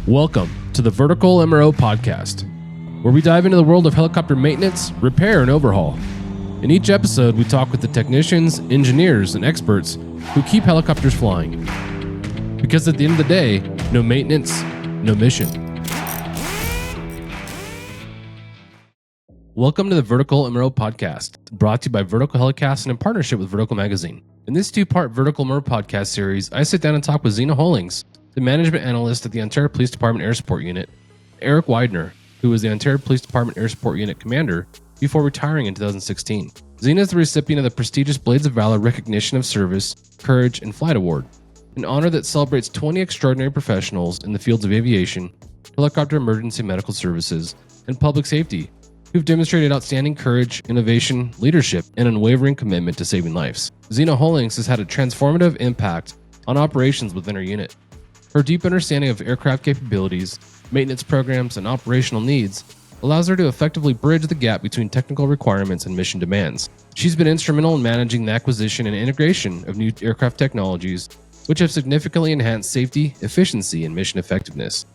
Welcome to the Vertical MRO Podcast, where we dive into the world of helicopter maintenance, repair, and overhaul. In each episode, we talk with the technicians, engineers, and experts who keep helicopters flying. Because at the end of the day, no maintenance, no mission. Welcome to the Vertical MRO Podcast, brought to you by Vertical HeliCASTS and in partnership with Vertical Magazine. In this two-part Vertical MRO Podcast series, I sit down and talk with Zina Hullings, the management analyst at the Ontario Police Department Air Support Unit, Eric Weidner, who was the Ontario Police Department Air Support Unit commander before retiring in 2016. Zina is the recipient of the prestigious Blades of Valor Recognition of Service, Courage, and Flight Award, an honor that celebrates 20 extraordinary professionals in the fields of aviation, helicopter emergency medical services, and public safety, who've demonstrated outstanding courage, innovation, leadership, and unwavering commitment to saving lives. Zina Hullings has had a transformative impact on operations within her unit. Her deep understanding of aircraft capabilities, maintenance programs, and operational needs allows her to effectively bridge the gap between technical requirements and mission demands. She's been instrumental in managing the acquisition and integration of new aircraft technologies, which have significantly enhanced safety, efficiency, and mission effectiveness.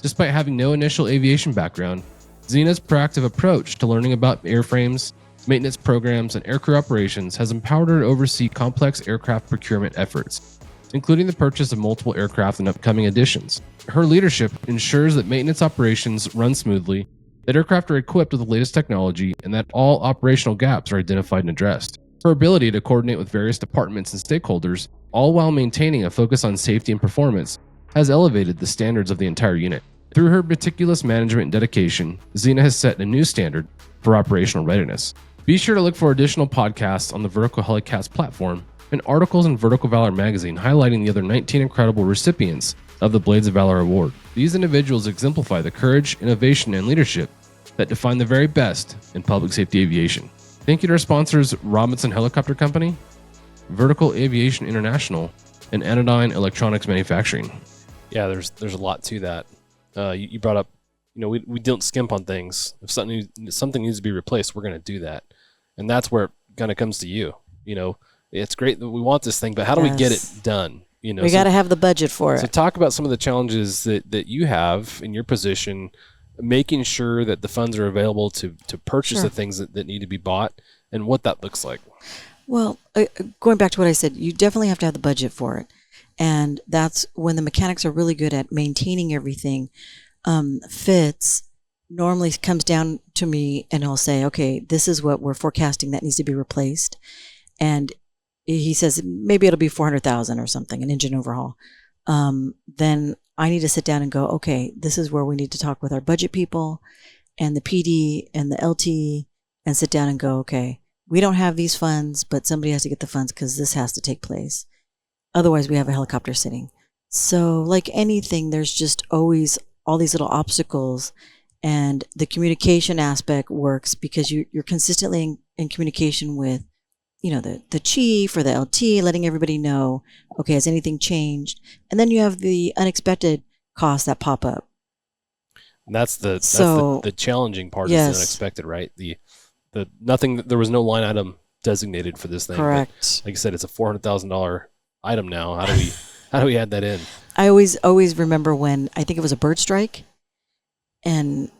Despite having no initial aviation background, Zina's proactive approach to learning about airframes, maintenance programs, and aircrew operations has empowered her to oversee complex aircraft procurement efforts, including the purchase of multiple aircraft and upcoming additions. Her leadership ensures that maintenance operations run smoothly, that aircraft are equipped with the latest technology, and that all operational gaps are identified and addressed. Her ability to coordinate with various departments and stakeholders, all while maintaining a focus on safety and performance, has elevated the standards of the entire unit. Through her meticulous management and dedication, Zina has set a new standard for operational readiness. Be sure to look for additional podcasts on the Vertical HeliCASTS platform and articles in Vertical Valor magazine highlighting the other 19 incredible recipients of the Blades of Valor Award. These individuals exemplify the courage, innovation, and leadership that define the very best in public safety aviation. Thank you to our sponsors, Robinson Helicopter Company, Vertical Aviation International, and Anodyne Electronics Manufacturing. Yeah, there's a lot to that. You brought up, we don't skimp on things. If something needs to be replaced, we're going to do that. And that's where it kind of comes to you. It's great that we want this thing, but how do we get it done? We got to have the budget for it. So talk about some of the challenges that you have in your position, making sure that the funds are available to purchase the things that need to be bought and what that looks like. Well, going back to what I said, you definitely have to have the budget for it. And that's when the mechanics are really good at maintaining everything. Fitz normally comes down to me and he'll say, okay, this is what we're forecasting that needs to be replaced. And he says, maybe it'll be $400,000 or something, an engine overhaul. Then I need to sit down and go, okay, this is where we need to talk with our budget people and the PD and the LT and sit down and go, okay, we don't have these funds, but somebody has to get the funds because this has to take place. Otherwise, we have a helicopter sitting. So like anything, there's just always all these little obstacles, and the communication aspect works because you're consistently in communication with the chief or the LT, letting everybody know, okay, has anything changed? And then you have the unexpected costs that pop up. And that's the challenging part. Yes. Is the unexpected, right? There was no line item designated for this thing. Correct. Like I said, it's a $400,000 item now. How do we add that in? I always remember when I think it was a bird strike, and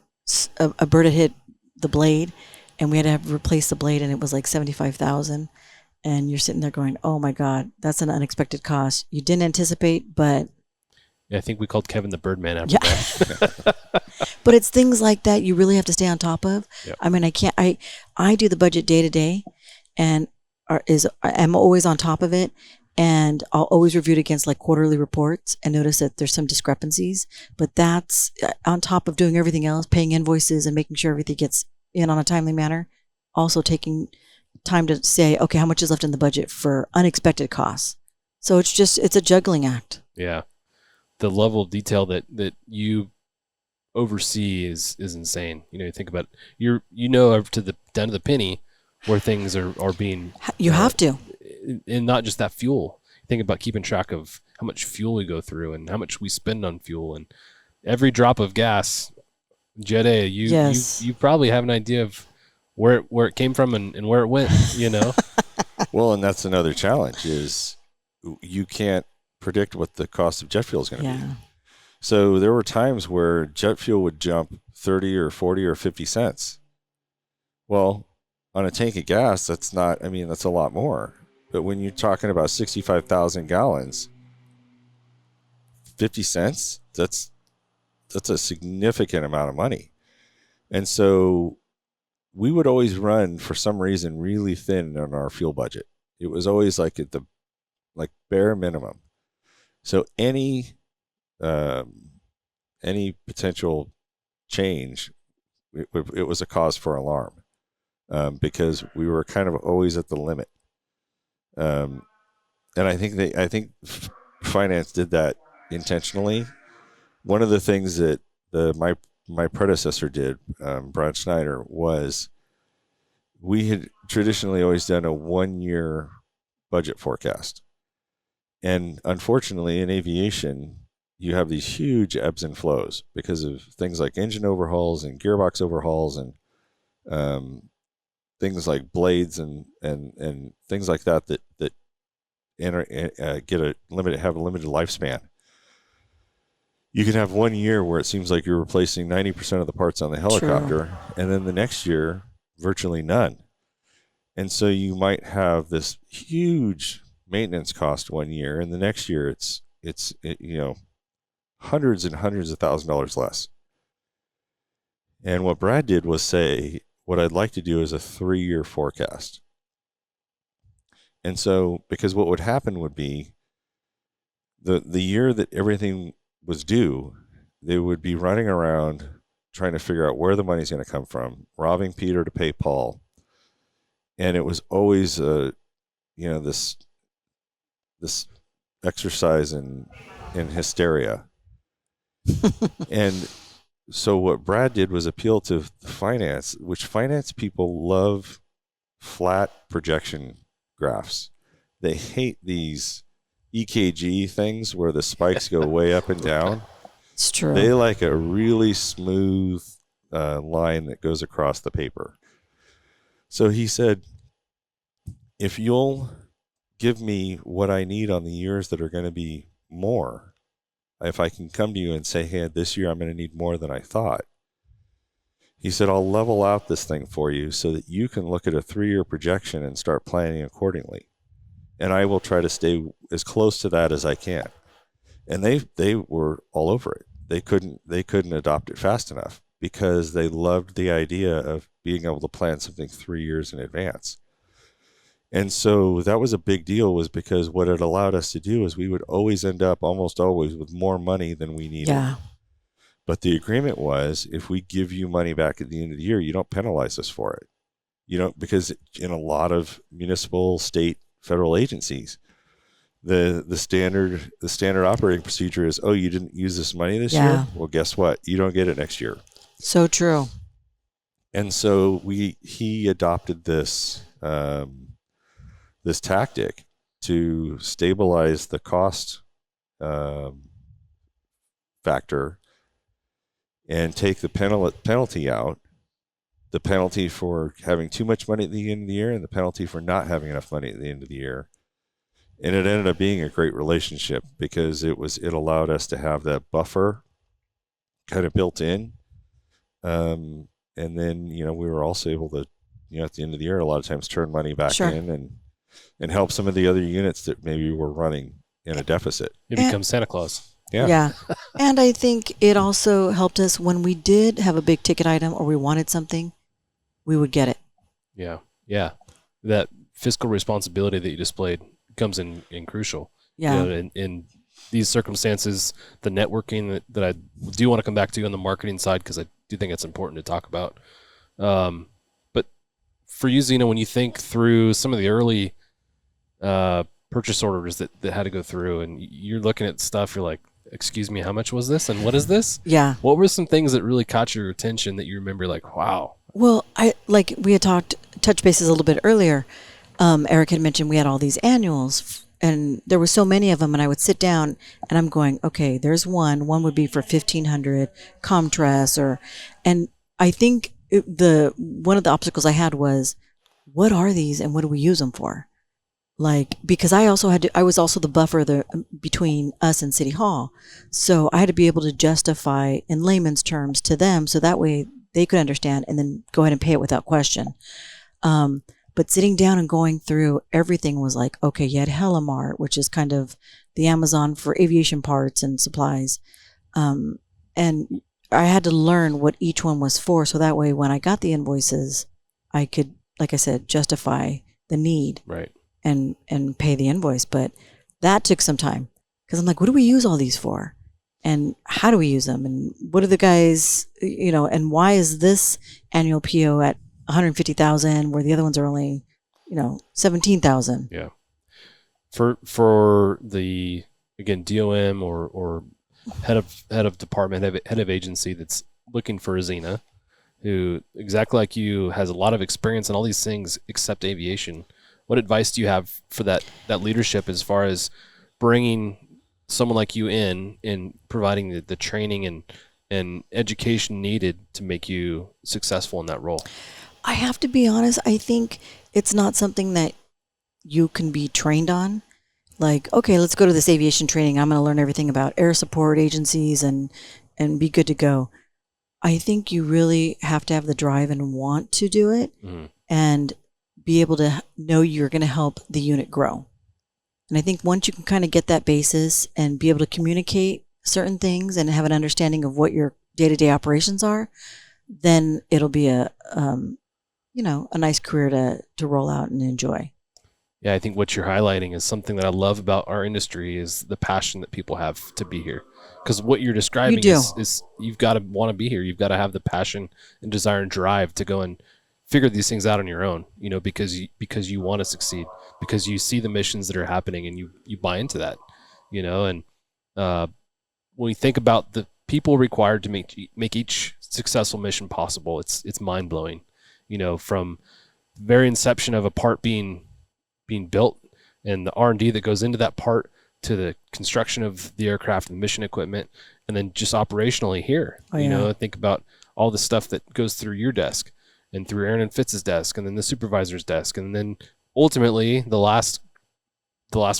a bird had hit the blade, and we had to replace the blade, and it was like $75,000. And you're sitting there going, "Oh my God, that's an unexpected cost. You didn't anticipate, but." Yeah, I think we called Kevin the Birdman after that. But it's things like that you really have to stay on top of. Yep. I mean, I do the budget day to day, and I'm always on top of it. And I'll always review it against like quarterly reports and notice that there's some discrepancies. But that's on top of doing everything else, paying invoices and making sure everything gets in on a timely manner. Also taking time to say, okay, how much is left in the budget for unexpected costs? So it's a juggling act. Yeah. The level of detail that you oversee is insane. You think about down to the penny where things are being. You have to. And not just that fuel. Think about keeping track of how much fuel we go through and how much we spend on fuel, and every drop of gas. Jet A, you probably have an idea of where it came from and where it went. Well, and that's another challenge is you can't predict what the cost of jet fuel is going to be. So there were times where jet fuel would jump 30 or 40 or 50 cents. Well, on a tank of gas, that's a lot more. But when you're talking about 65,000 gallons, 50 cents, that's a significant amount of money. And so we would always run, for some reason, really thin on our fuel budget. It was always like at the bare minimum. So any potential change, it was a cause for alarm, because we were kind of always at the limit. And I think finance did that intentionally. One of the things that my predecessor did, Brad Schneider, was we had traditionally always done a 1-year budget forecast. And unfortunately, in aviation, you have these huge ebbs and flows because of things like engine overhauls and gearbox overhauls and things like blades and things like that have a limited lifespan. You can have 1 year where it seems like you're replacing 90% of the parts on the helicopter, and then the next year, virtually none. And so you might have this huge maintenance cost 1 year, and the next year it's hundreds and hundreds of $1,000s less. And what Brad did was say, what I'd like to do is a 3-year forecast. And so, because what would happen would be the year that everything was due, they would be running around trying to figure out where the money's going to come from, robbing Peter to pay Paul. And it was always this exercise in hysteria. And so what Brad did was appeal to finance, which finance people love flat projection graphs. They hate these EKG things where the spikes go way up and down. It's true. They like a really smooth line that goes across the paper. So he said, if you'll give me what I need on the years that are going to be more, if I can come to you and say, hey, this year I'm going to need more than I thought, he said, I'll level out this thing for you so that you can look at a 3-year projection and start planning accordingly. And I will try to stay as close to that as I can. And they were all over it. They couldn't adopt it fast enough because they loved the idea of being able to plan something 3 years in advance. And so that was a big deal, was because what it allowed us to do is we would always end up, almost always, with more money than we needed. Yeah. But the agreement was, if we give you money back at the end of the year, you don't penalize us for it. You don't, because in a lot of municipal, state, federal agencies, the standard operating procedure is, oh, you didn't use this money this year? Well, guess what? You don't get it next year. So true. And so he adopted this this tactic to stabilize the cost factor and take the penalty out, the penalty for having too much money at the end of the year and the penalty for not having enough money at the end of the year. And it ended up being a great relationship because it allowed us to have that buffer kind of built in. And then, we were also able to, at the end of the year, a lot of times turn money back in and help some of the other units that maybe were running in a deficit. It becomes Santa Claus. Yeah. And I think it also helped us when we did have a big ticket item or we wanted something, we would get it. Yeah. Yeah. That fiscal responsibility that you displayed comes in crucial. Yeah. In these circumstances, the networking that I do want to come back to on the marketing side, because I do think it's important to talk about. But for you, Zina, when you think through some of the early purchase orders that had to go through, and you're looking at stuff, you're like, excuse me, how much was this? And what is this? Yeah. What were some things that really caught your attention that you remember, like, wow? Well, we had touch bases a little bit earlier. Eric had mentioned we had all these annuals, and there were so many of them, and I would sit down and I'm going, okay, there's one would be for 1,500 Comtress, and I think one of the obstacles I had was, what are these and what do we use them for? Like, because I was also the buffer between us and City Hall. So I had to be able to justify in layman's terms to them so that way they could understand and then go ahead and pay it without question. But sitting down and going through everything was like, okay, you had Helimart, which is kind of the Amazon for aviation parts and supplies. And I had to learn what each one was for. So that way, when I got the invoices, I could, like I said, justify the need. Right. And pay the invoice. But that took some time because I'm like, what do we use all these for? And how do we use them? And what are the guys, and why is this annual PO at 150,000 where the other ones are only, 17,000? Yeah. For the, again, DOM or head of department, head of agency that's looking for a Zina, who exactly like you has a lot of experience in all these things except aviation. What advice do you have for that leadership as far as bringing someone like you in and providing the training and education needed to make you successful in that role? I have to be honest. I think it's not something that you can be trained on. Like, okay, let's go to this aviation training. I'm going to learn everything about air support agencies and be good to go. I think you really have to have the drive and want to do it. Mm-hmm. And be able to know you're going to help the unit grow. And I think once you can kind of get that basis and be able to communicate certain things and have an understanding of what your day-to-day operations are, then it'll be a nice career to roll out and enjoy. Yeah, I think what you're highlighting is something that I love about our industry is the passion that people have to be here. Because what you're describing is you've got to want to be here. You've got to have the passion and desire and drive to go and figure these things out on your own, because you want to succeed, because you see the missions that are happening and you buy into that, and when we think about the people required to make each successful mission possible, it's mind blowing, from the very inception of a part being built and the R&D that goes into that part to the construction of the aircraft and the mission equipment, and then just operationally here, think about all the stuff that goes through your desk and through Aaron and Fitz's desk, and then the supervisor's desk, and then ultimately the last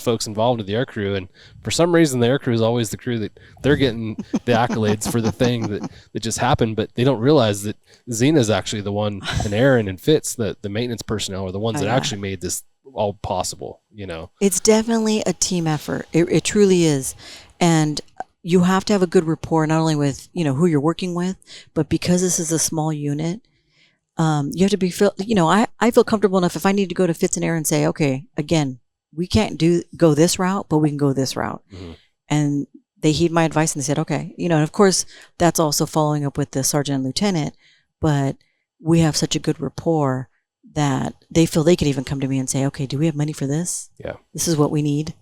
folks involved in the aircrew. And for some reason, the aircrew is always the crew that they're getting the accolades for the thing that just happened, but they don't realize that Zina is actually the one, and Aaron and Fitz, the maintenance personnel, are the ones that actually made this all possible. It's definitely a team effort. It truly is, and you have to have a good rapport not only with who you're working with, but because this is a small unit. You have to be I feel comfortable enough if I need to go to Fitz and Aaron and say, okay, again, we can't go this route, but we can go this route. Mm-hmm. And they heed my advice and they said, okay, and of course that's also following up with the sergeant and lieutenant, but we have such a good rapport that they feel they could even come to me and say, okay, do we have money for this? Yeah. This is what we need.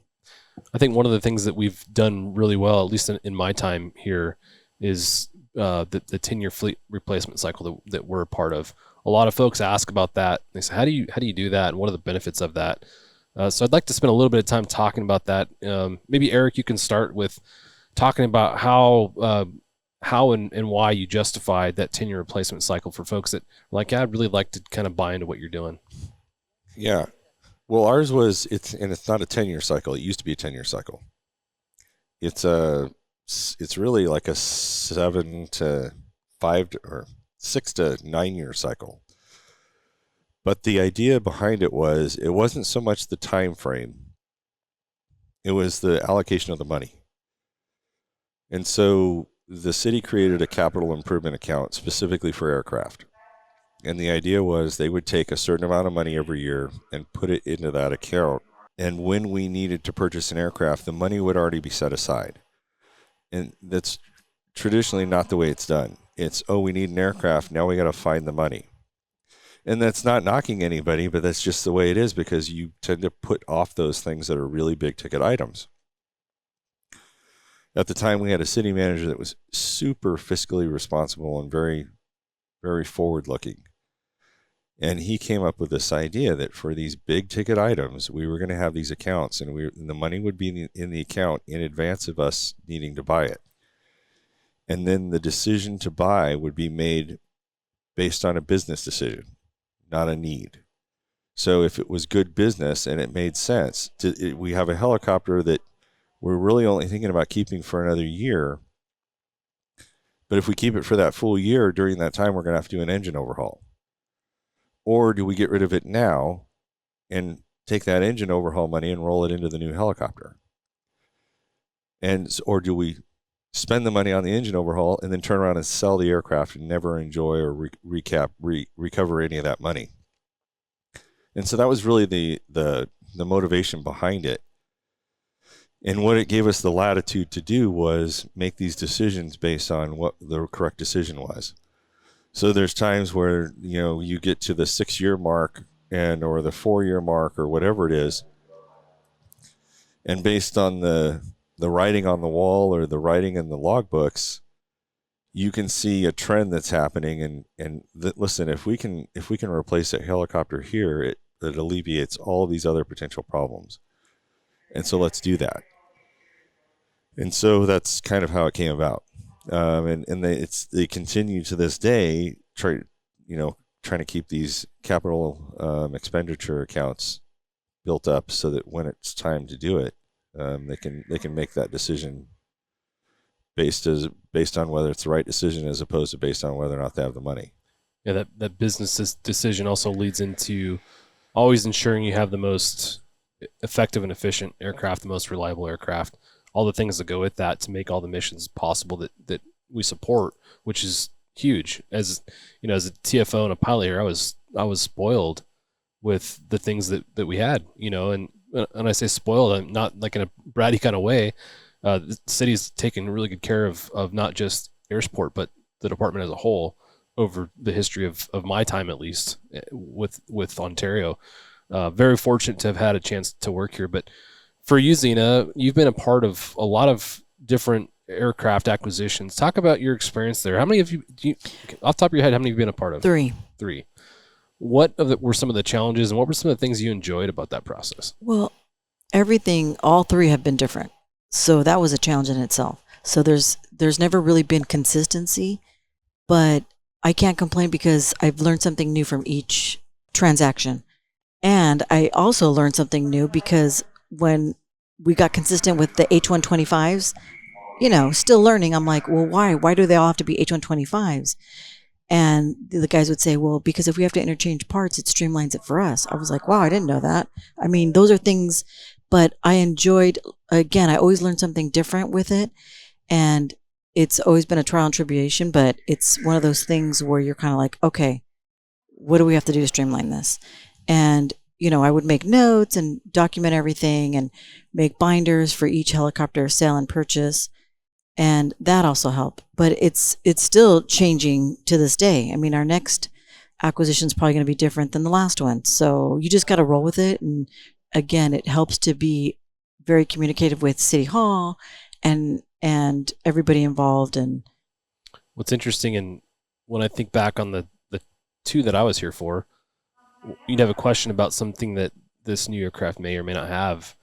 I think one of the things that we've done really well, at least in my time here, is the 10-year fleet replacement cycle that we're a part of. A lot of folks ask about that. They say, how do you do that, and what are the benefits of that? So I'd like to spend a little bit of time talking about that. Maybe Eric, you can start with talking about how and why you justified that 10-year replacement cycle for folks that are like, yeah, I'd really like to kind of buy into what you're doing. Yeah. Well, ours was, it's not a 10-year cycle. It used to be a 10-year cycle. It's really like a 7 to 5 or 6 to 9 year cycle. But the idea behind it wasn't so much the time frame. It was the allocation of the money. And so the city created a capital improvement account specifically for aircraft. And the idea was they would take a certain amount of money every year and put it into that account. And when we needed to purchase an aircraft, the money would already be set aside. And that's traditionally not the way it's done. It's, we need an aircraft, now we got to find the money. And that's not knocking anybody, but that's just the way it is because you tend to put off those things that are really big ticket items. At the time, we had a city manager that was super fiscally responsible and very, very forward-looking. And he came up with this idea that for these big ticket items, we were going to have these accounts, and the money would be in the account in advance of us needing to buy it. And then the decision to buy would be made based on a business decision, not a need. So if it was good business and it made sense, we have a helicopter that we're really only thinking about keeping for another year. But if we keep it for that full year, during that time, we're going to have to do an engine overhaul. Or do we get rid of it now and take that engine overhaul money and roll it into the new helicopter? Or do we spend the money on the engine overhaul and then turn around and sell the aircraft and never enjoy or recover any of that money? And so that was really the motivation behind it. And what it gave us the latitude to do was make these decisions based on what the correct decision was. So there's times where, you get to the 6-year mark or the 4-year mark or whatever it is, and based on the writing on the wall or the writing in the logbooks, you can see a trend that's happening. Listen, if we can replace a helicopter here, it alleviates all of these other potential problems. And so let's do that. And so that's kind of how it came about. They continue to this day, trying to keep these capital expenditure accounts built up so that when it's time to do it, they can make that decision based on whether it's the right decision as opposed to based on whether or not they have the money. Yeah, that business decision also leads into always ensuring you have the most effective and efficient aircraft, the most reliable aircraft, all the things that go with that to make all the missions possible that we support, which is huge. As as a TFO and a pilot here, I was spoiled with the things that we had, and I say spoiled, I'm not like in a bratty kind of way. The city's taken really good care of not just air support, but the department as a whole over the history of my time, at least with Ontario. Very fortunate to have had a chance to work here. But for you, Zina, you've been a part of a lot of different aircraft acquisitions. Talk about your experience there. How many of you, off the top of your head, how many have you been a part of? 3. What were some of the challenges and what were some of the things you enjoyed about that process? Well, all 3 have been different. So that was a challenge in itself. So there's never really been consistency, but I can't complain because I've learned something new from each transaction. And I also learned something new because when we got consistent with the H125s, still learning, I'm like, well, why? Why do they all have to be H125s? And the guys would say, well, because if we have to interchange parts, it streamlines it for us. I was like, wow, I didn't know that. I mean, those are things, but I enjoyed, again, I always learned something different with it. And it's always been a trial and tribulation, but it's one of those things where you're kind of like, okay, what do we have to do to streamline this? And, I would make notes and document everything and make binders for each helicopter sale and purchase. And that also helped. But it's still changing to this day. I mean, our next acquisition is probably going to be different than the last one. So you just got to roll with it. And again, it helps to be very communicative with City Hall and everybody involved. And what's interesting, and when I think back on the 2 that I was here for, you'd have a question about something that this new aircraft may or may not have.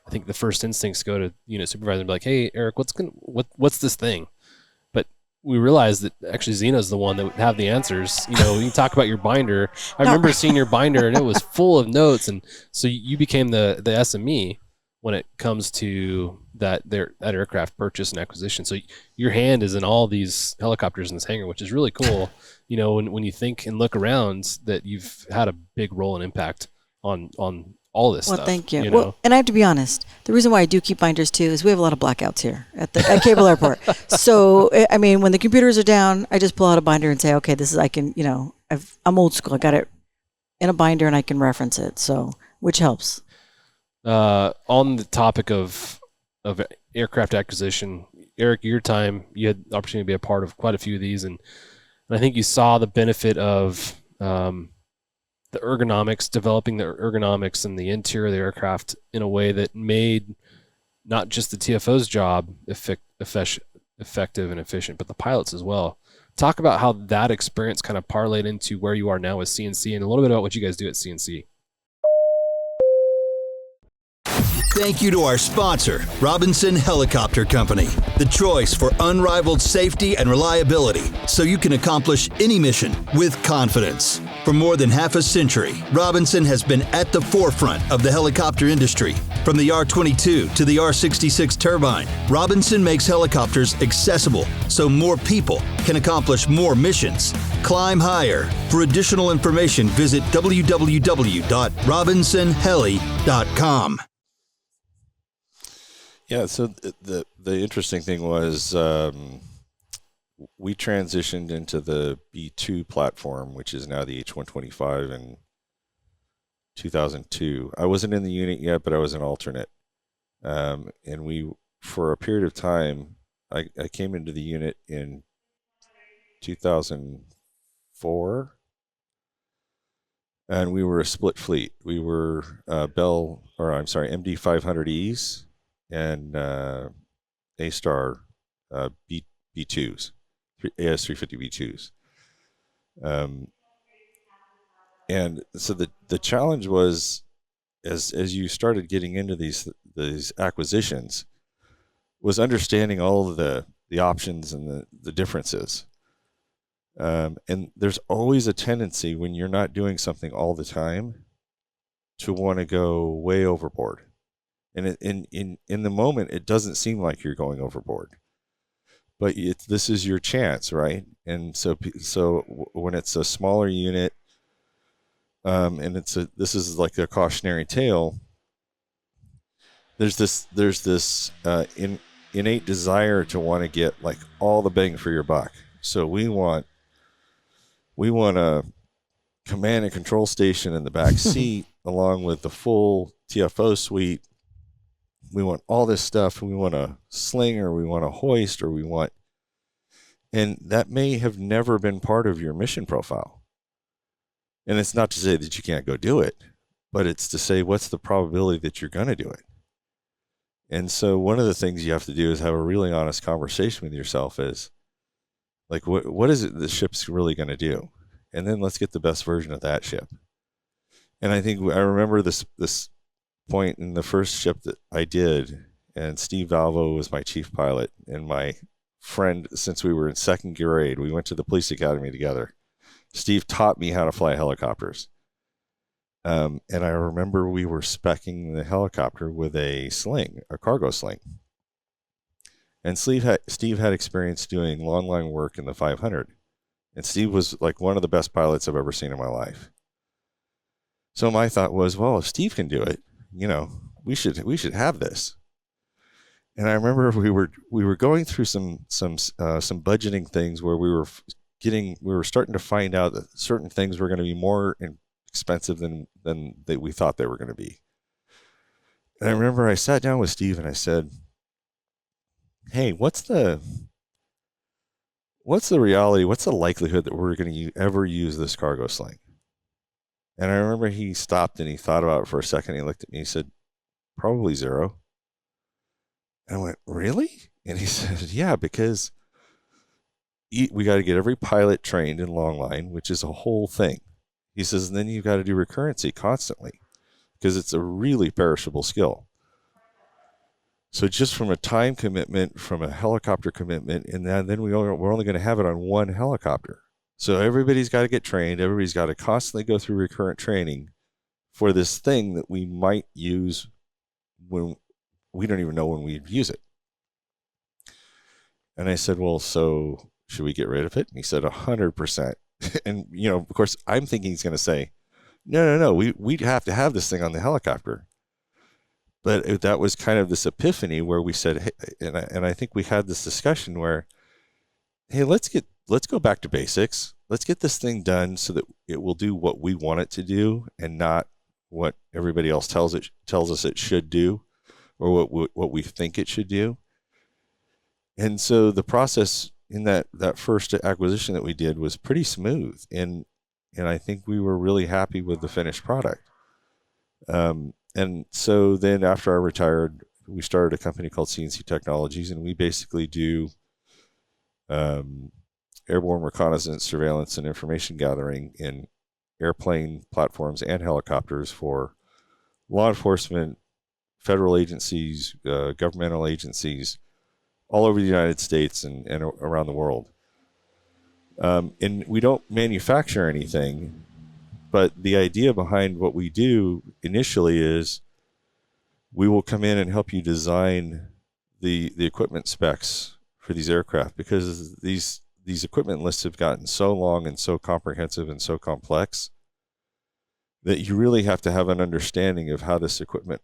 I think the first instincts go to unit supervisor and be like, hey, Eric, what's this thing? But we realized that actually Zina's the one that would have the answers. You talk about your binder. I remember seeing your binder and it was full of notes. And so you became the SME when it comes to that aircraft purchase and acquisition. So your hand is in all these helicopters in this hangar, which is really cool. When you think and look around that you've had a big role and impact on all this stuff. Well, thank you. Well, and I have to be honest, the reason why I do keep binders too is we have a lot of blackouts here at Cable Airport. So, I mean, when the computers are down, I just pull out a binder and say, okay, I'm old school. I got it in a binder and I can reference it. So, which helps. On the topic of aircraft acquisition, Eric, your time, you had the opportunity to be a part of quite a few of these, and I think you saw the benefit of the ergonomics, developing the ergonomics and the interior of the aircraft in a way that made not just the TFO's job effective and efficient, but the pilots as well. Talk about how that experience kind of parlayed into where you are now with CNC and a little bit about what you guys do at CNC. Thank you to our sponsor, Robinson Helicopter Company, the choice for unrivaled safety and reliability so you can accomplish any mission with confidence. For more than half a century, Robinson has been at the forefront of the helicopter industry. From the R-22 to the R-66 turbine, Robinson makes helicopters accessible so more people can accomplish more missions. Climb higher. For additional information, visit www.robinsonheli.com. Yeah, so the interesting thing was we transitioned into the B2 platform, which is now the H125 in 2002. I wasn't in the unit yet, but I was an alternate. And we, for a period of time, I came into the unit in 2004, and we were a split fleet. We were MD500Es and A-Star B2s, AS350 B2s. And so the challenge was, as you started getting into these acquisitions, was understanding all of the options and the differences. And there's always a tendency when you're not doing something all the time to want to go way overboard. And in the moment, it doesn't seem like you're going overboard, but this is your chance, right? And so when it's a smaller unit, and this is like a cautionary tale. There's this innate desire to want to get like all the bang for your buck. So we want a command and control station in the back seat along with the full TFO suite. We want all this stuff. We want a sling, or we want a hoist, or and that may have never been part of your mission profile. And it's not to say that you can't go do it, but it's to say, what's the probability that you're going to do it? And so one of the things you have to do is have a really honest conversation with yourself is, like, what is it the ship's really going to do? And then let's get the best version of that ship. And I remember this point in the first ship that I did, and Steve Valvo was my chief pilot and my friend since we were in second grade. We went to the police academy together. Steve taught me how to fly helicopters. And I remember we were speccing the helicopter with a sling, a cargo sling. And Steve had experience doing long line work in the 500. And Steve was like one of the best pilots I've ever seen in my life. So my thought was, well, if Steve can do it, we should have this. And I remember we were going through some budgeting things where we were starting to find out that certain things were going to be more expensive than we thought they were going to be. And I remember I sat down with Steve and I said, hey, what's the reality? What's the likelihood that we're going to ever use this cargo sling? And I remember he stopped and he thought about it for a second. He looked at me and he said, probably 0. And I went, really? And he said, yeah, because we got to get every pilot trained in long line, which is a whole thing. He says, and then you've got to do recurrency constantly because it's a really perishable skill. So just from a time commitment, from a helicopter commitment, and then we're only going to have it on one helicopter. So everybody's got to get trained. Everybody's got to constantly go through recurrent training for this thing that we might use when we don't even know when we'd use it. And I said, well, so should we get rid of it? And he said 100%. And, of course, I'm thinking he's going to say, no, we'd have to have this thing on the helicopter. But that was kind of this epiphany where we said, hey, and I think we had this discussion where, hey, let's go back to basics. Let's get this thing done so that it will do what we want it to do and not what everybody else tells us it should do, or what we think it should do. And so the process in that first acquisition that we did was pretty smooth, and I think we were really happy with the finished product. And so then after I retired, we started a company called CNC Technologies, and we basically do airborne reconnaissance, surveillance, and information gathering in airplane platforms and helicopters for law enforcement, federal agencies, governmental agencies, all over the United States and around the world. And we don't manufacture anything, But the idea behind what we do initially is we will come in and help you design the equipment specs for these aircraft, because these equipment lists have gotten so long and so comprehensive and so complex that you really have to have an understanding of how this equipment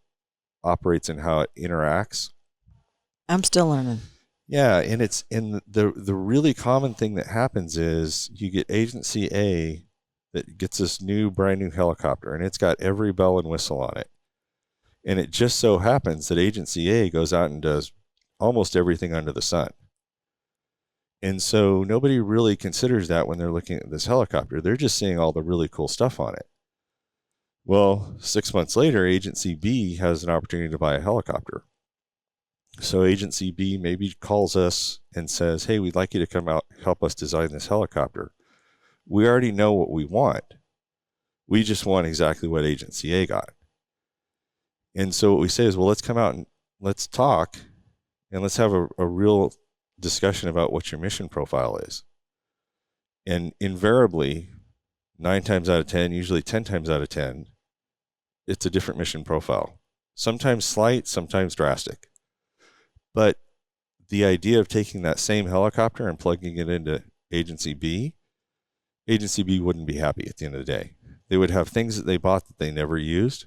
operates and how it interacts. I'm still learning. Yeah, and it's in the really common thing that happens is you get agency A that gets this brand new helicopter, and it's got every bell and whistle on it. And it just so happens that agency A goes out and does almost everything under the sun. And so nobody really considers that when they're looking at this helicopter. They're just seeing all the really cool stuff on it. Well, 6 months later, agency B has an opportunity to buy a helicopter. So agency B maybe calls us and says, hey, we'd like you to come out and help us design this helicopter. We already know what we want. We just want exactly what agency A got. And so what we say is, well, let's come out and let's talk, and let's have a real discussion about what your mission profile is. And invariably, 9 times out of 10, usually 10 times out of 10, it's a different mission profile. Sometimes slight, sometimes drastic. But the idea of taking that same helicopter and plugging it into agency B wouldn't be happy at the end of the day. They would have things that they bought that they never used,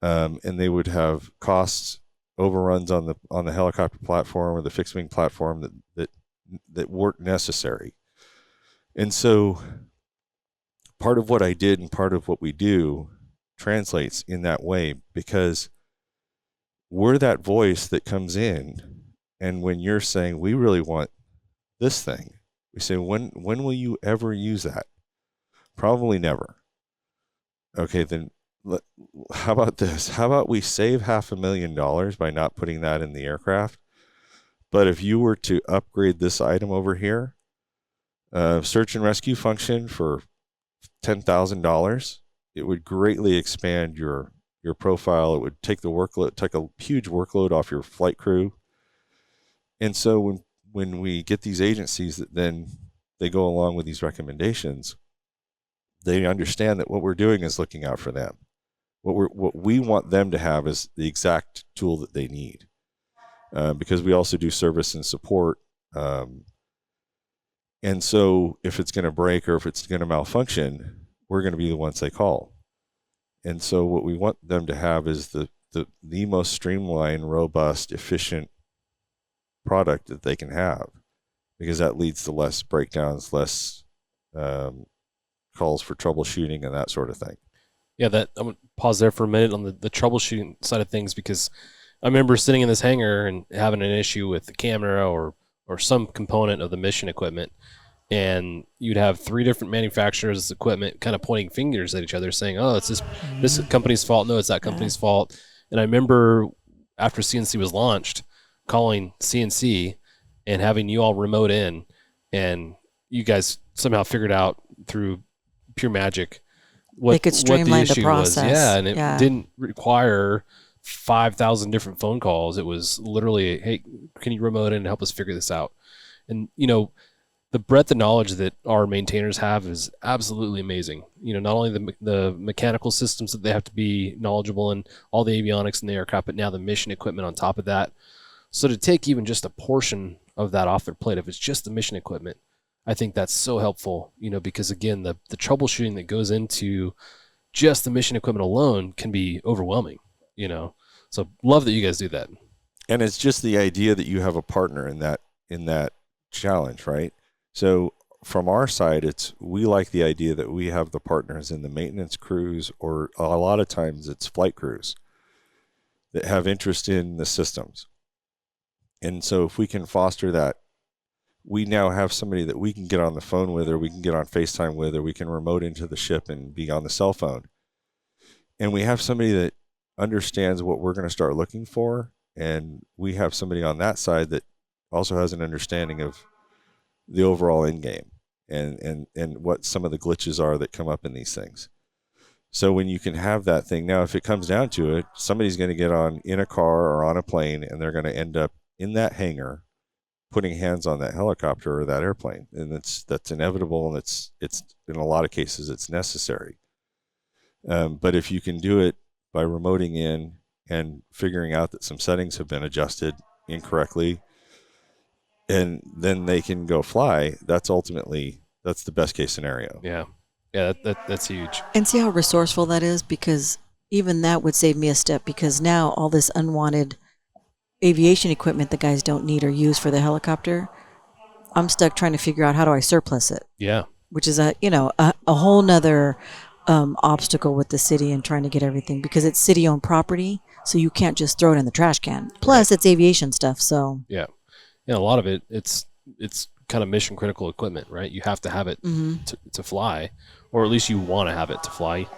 and they would have costs overruns on the helicopter platform or the fixed wing platform that weren't necessary. And so part of what I did and part of what we do translates in that way, because we're that voice that comes in, and when you're saying we really want this thing, we say, when will you ever use that? Probably never. Okay, then how about this? How about we save $500,000 by not putting that in the aircraft? But if you were to upgrade this item over here, search and rescue function for $10,000, it would greatly expand your profile. It would take a huge workload off your flight crew. And so when we get these agencies that then they go along with these recommendations, they understand that what we're doing is looking out for them. What we want them to have is the exact tool that they need, because we also do service and support. And so if it's going to break or if it's going to malfunction, we're going to be the ones they call. And so what we want them to have is the most streamlined, robust, efficient product that they can have, because that leads to less breakdowns, less calls for troubleshooting and that sort of thing. Yeah, I'm going to pause there for a minute on the troubleshooting side of things, because I remember sitting in this hangar and having an issue with the camera or some component of the mission equipment, and you'd have 3 different manufacturers' equipment kind of pointing fingers at each other saying, oh, it's this company's fault. No, it's that company's fault. And I remember after CNC was launched, calling CNC and having you all remote in, and you guys somehow figured out through pure magic they could streamline the process. Yeah, and it didn't require 5,000 different phone calls. It was literally, hey, can you remote in and help us figure this out? And, the breadth of knowledge that our maintainers have is absolutely amazing. Not only the mechanical systems that they have to be knowledgeable in, all the avionics in the aircraft, but now the mission equipment on top of that. So to take even just a portion of that off their plate, if it's just the mission equipment, I think that's so helpful, because again, the troubleshooting that goes into just the mission equipment alone can be overwhelming, So love that you guys do that. And it's just the idea that you have a partner in that challenge, right? So from our side, we like the idea that we have the partners in the maintenance crews, or a lot of times it's flight crews that have interest in the systems. And so if we can foster that, we now have somebody that we can get on the phone with, or we can get on FaceTime with, or we can remote into the ship and be on the cell phone. And we have somebody that understands what we're going to start looking for. And we have somebody on that side that also has an understanding of the overall end game and what some of the glitches are that come up in these things. So when you can have that thing, now if it comes down to it, somebody's going to get in a car or on a plane, and they're going to end up in that hangar putting hands on that helicopter or that airplane, and that's inevitable, and it's in a lot of cases it's necessary. But if you can do it by remoting in and figuring out that some settings have been adjusted incorrectly, and then they can go fly, that's the best case scenario. Yeah, that's huge. And see how resourceful that is, because even that would save me a step, because now all this unwanted aviation equipment that guys don't need or use for the helicopter, I'm stuck trying to figure out how do I surplus it. Yeah, which is a whole nother obstacle with the city and trying to get everything, because it's city-owned property, so you can't just throw it in the trash can. Plus, it's aviation stuff, so yeah. A lot of it's kind of mission critical equipment, right? You have to have it to fly, or at least you want to have it to fly.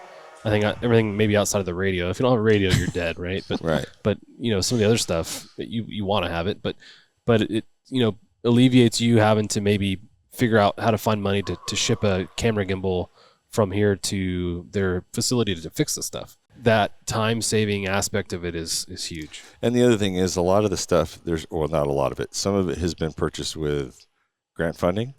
I think everything maybe outside of the radio. If you don't have a radio, you're dead, right? But right. But some of the other stuff you want to have it, but it alleviates you having to maybe figure out how to find money to ship a camera gimbal from here to their facility to fix the stuff. That time-saving aspect of it is huge. And the other thing is, a lot of the stuff, not a lot of it, some of it has been purchased with grant funding.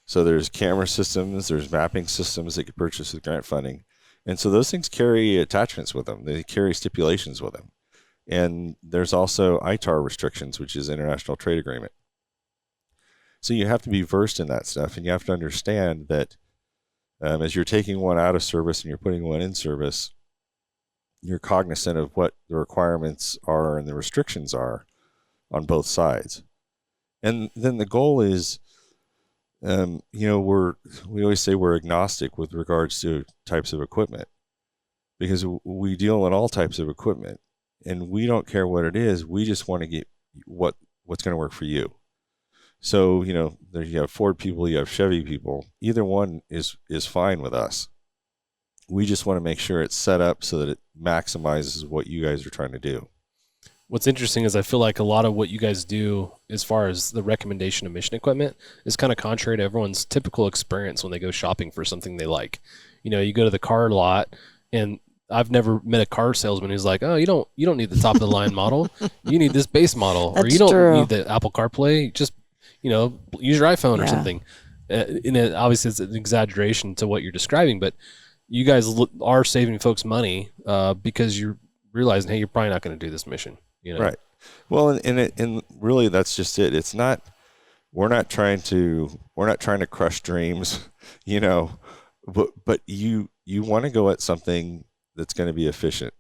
So there's camera systems, there's mapping systems that get purchased with grant funding. And so those things carry attachments with them. They carry stipulations with them. And there's also ITAR restrictions, which is International Trade Agreement. So you have to be versed in that stuff, and you have to understand that as you're taking one out of service and you're putting one in service, you're cognizant of what the requirements are and the restrictions are on both sides. And then the goal is, we always say we're agnostic with regards to types of equipment, because we deal in all types of equipment, and we don't care what it is. We just want to get what's going to work for you. So, you have Ford people, you have Chevy people. Either one is fine with us. We just want to make sure it's set up so that it maximizes what you guys are trying to do. What's interesting is I feel like a lot of what you guys do as far as the recommendation of mission equipment is kind of contrary to everyone's typical experience when they go shopping for something they like. You go to the car lot, and I've never met a car salesman who's like, "Oh, you don't need the top of the line model. You need this base model, or you don't need the Apple CarPlay. Just use your iPhone or something." And obviously, it's an exaggeration to what you're describing, but you guys are saving folks money because you're realizing, hey, you're probably not going to do this mission. Right. Well, and really, that's just it. It's not. We're not trying to crush dreams, But you want to go at something that's going to be efficient.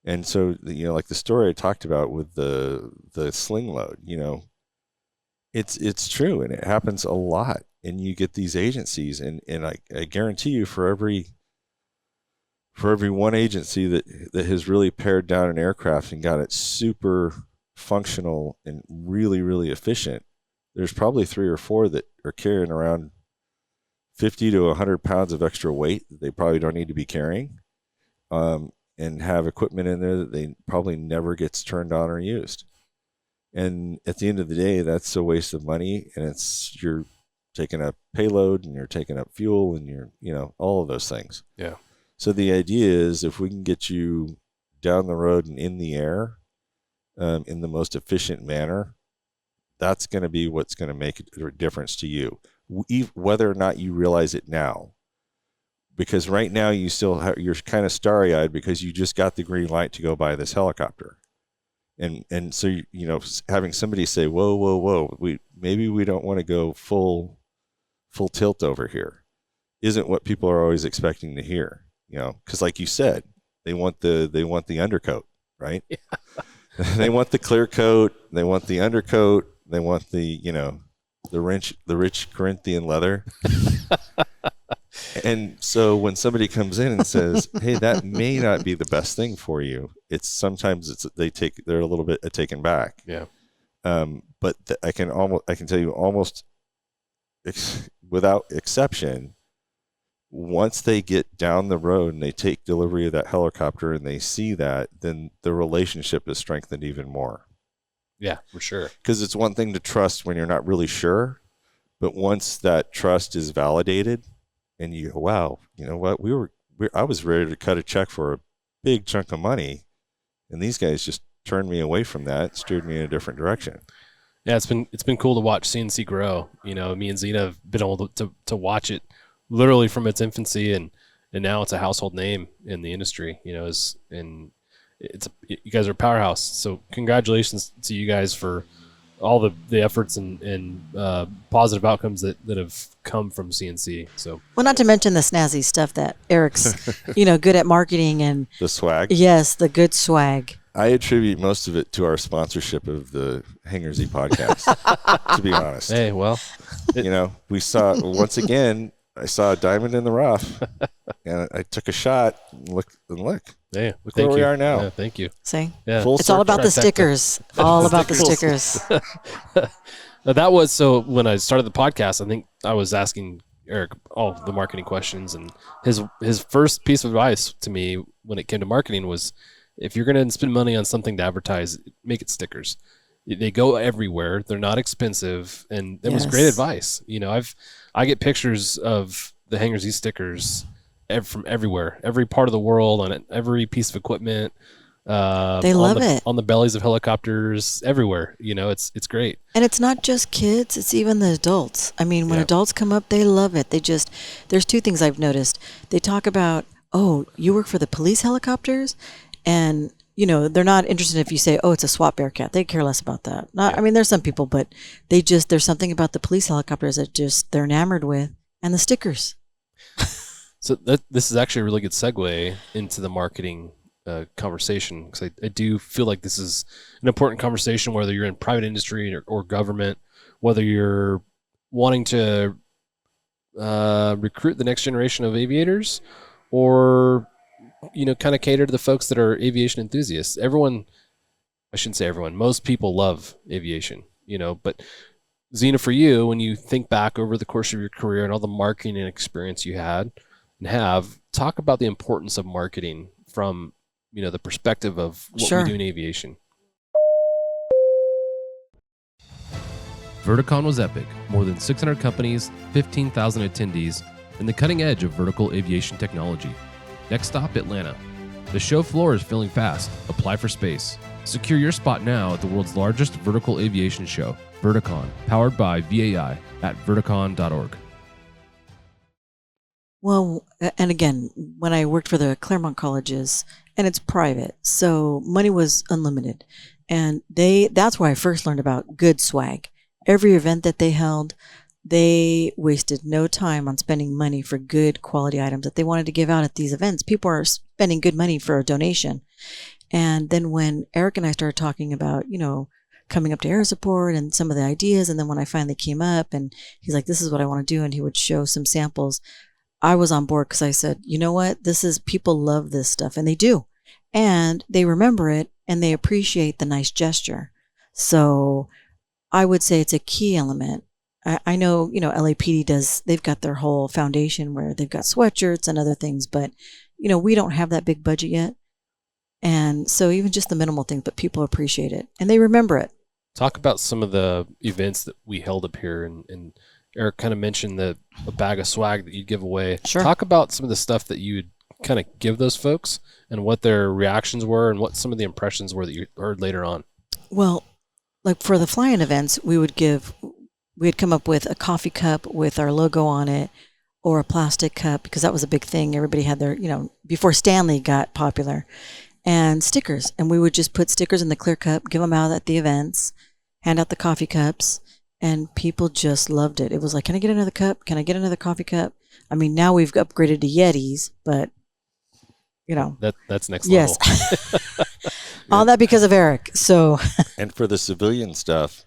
And so, like the story I talked about with the sling load, it's true, and it happens a lot. And you get these agencies, and I guarantee you, for every one agency that has really pared down an aircraft and got it super functional and really, really efficient, there's probably 3 or 4 that are carrying around 50 to 100 pounds of extra weight that they probably don't need to be carrying, and have equipment in there that they probably never gets turned on or used. And at the end of the day, that's a waste of money, and you're taking up payload, and you're taking up fuel, and you're, all of those things. Yeah. So the idea is, if we can get you down the road and in the air in the most efficient manner, that's going to be what's going to make a difference to you, whether or not you realize it now. Because right now you're kind of starry-eyed because you just got the green light to go buy this helicopter. And so, having somebody say, whoa, maybe we don't want to go full tilt over here, isn't what people are always expecting to hear. Because like you said, they want the undercoat, right? Yeah. They want the clear coat. They want the undercoat. They want the rich Corinthian leather. And so when somebody comes in and says, "Hey, that may not be the best thing for you," they're a little bit taken back. Yeah. But I can tell you almost without exception, once they get down the road and they take delivery of that helicopter and they see that, then the relationship is strengthened even more. Yeah, for sure. Because it's one thing to trust when you're not really sure, but once that trust is validated, and you go, wow, you know what? I was ready to cut a check for a big chunk of money, and these guys just turned me away from that, steered me in a different direction. Yeah, it's been cool to watch CNC grow. Me and Zina have been able to watch it literally from its infancy, and now it's a household name in the industry. You guys are a powerhouse. So congratulations to you guys for all the efforts and positive outcomes that have come from CNC. So, well, not to mention the snazzy stuff that Eric's, good at marketing and the swag. Yes, the good swag. I attribute most of it to our sponsorship of the Hangers podcast, to be honest. Hey, well, we saw, once again, I saw a diamond in the rough, and I took a shot, and look. Hey, look where we are now. Yeah, thank you. See? Yeah. It's all about the stickers. All about the stickers. That was, so when I started the podcast, I think I was asking Eric all the marketing questions, and his first piece of advice to me when it came to marketing was, if you're going to spend money on something to advertise, make it stickers. They go everywhere. They're not expensive, and that was great advice. I get pictures of the Hangers East stickers from everywhere, every part of the world, on every piece of equipment. They love it on the bellies of helicopters, everywhere. It's great. And it's not just kids; it's even the adults. I mean, when adults come up, they love it. There's two things I've noticed. They talk about, oh, you work for the police helicopters. And, they're not interested if you say, oh, it's a SWAT Bearcat. They care less about that. I mean, there's some people, but there's something about the police helicopters that they're enamored with, and the stickers. So this is actually a really good segue into the marketing conversation, because I do feel like this is an important conversation, whether you're in private industry or government, whether you're wanting to recruit the next generation of aviators, or kind of cater to the folks that are aviation enthusiasts. I shouldn't say everyone, most people love aviation, but Zina, for you, when you think back over the course of your career and all the marketing and experience you had and have, talk about the importance of marketing from, the perspective of what we do in aviation. Verticon was epic. More than 600 companies, 15,000 attendees, and the cutting edge of vertical aviation technology. Next stop, Atlanta. The show floor is filling fast. Apply for space. Secure your spot now at the world's largest vertical aviation show, Verticon, powered by VAI at verticon.org. Well, and again, when I worked for the Claremont colleges, and it's private, so money was unlimited. And that's where I first learned about good swag. Every event that they held, they wasted no time on spending money for good quality items that they wanted to give out at these events. People are spending good money for a donation. And then when Eric and I started talking about, coming up to air support and some of the ideas, and then when I finally came up and he's like, this is what I want to do, and he would show some samples, I was on board, because I said, you know what, people love this stuff, and they do. And they remember it, and they appreciate the nice gesture. So I would say it's a key element. I know, LAPD they've got their whole foundation where they've got sweatshirts and other things, but, we don't have that big budget yet. And so even just the minimal things, but people appreciate it and they remember it. Talk about some of the events that we held up here, and Eric kind of mentioned a bag of swag that you'd give away. Sure. Talk about some of the stuff that you would kind of give those folks and what their reactions were and what some of the impressions were that you heard later on. Well, like for the fly-in events, we'd come up with a coffee cup with our logo on it, or a plastic cup, because that was a big thing. Everybody had their, before Stanley got popular, and stickers. And we would just put stickers in the clear cup, give them out at the events, hand out the coffee cups, and people just loved it. It was like, can I get another cup? Can I get another coffee cup? I mean, now we've upgraded to Yetis, but, that's next level. Yes. All that because of Eric. So. And for the civilian stuff,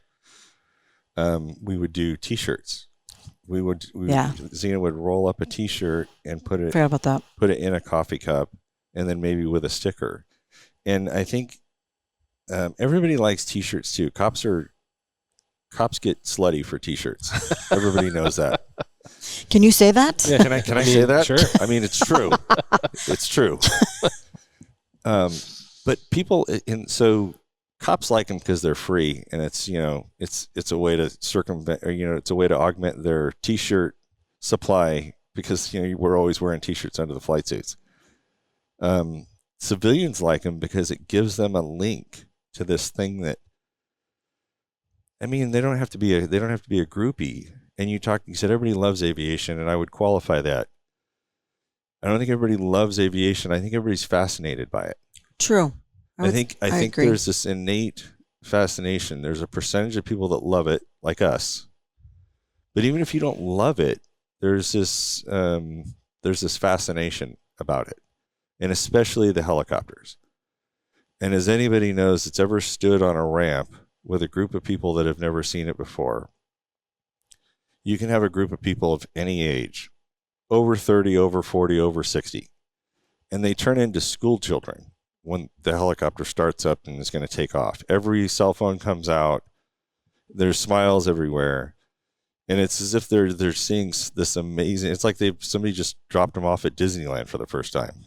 we would do T-shirts. Zina would roll up a T-shirt and put it in a coffee cup, and then maybe with a sticker. And I think everybody likes T-shirts too. Cops get slutty for T-shirts. Everybody knows that. Can you say that? Yeah, can I say that? Sure. I mean, it's true. It's true. But people, so cops like them because they're free, and it's it's a way to circumvent, or it's a way to augment their T-shirt supply, because we're always wearing T-shirts under the flight suits. Civilians like them because it gives them a link to this thing that I mean, they don't have to be a groupie. And you said everybody loves aviation, and I would qualify that. I don't think everybody loves aviation. I think everybody's fascinated by it. True. I think agree. there's this innate fascination. There's a percentage of people that love it, like us. But even if you don't love it, there's this fascination about it, and especially the helicopters. And as anybody knows that's ever stood on a ramp with a group of people that have never seen it before, you can have a group of people of any age, over 30, over 40, over 60, and they turn into school children when the helicopter starts up and is going to take off. Every cell phone comes out. There's smiles everywhere. And it's as if they're seeing this amazing, it's like somebody just dropped them off at Disneyland for the first time.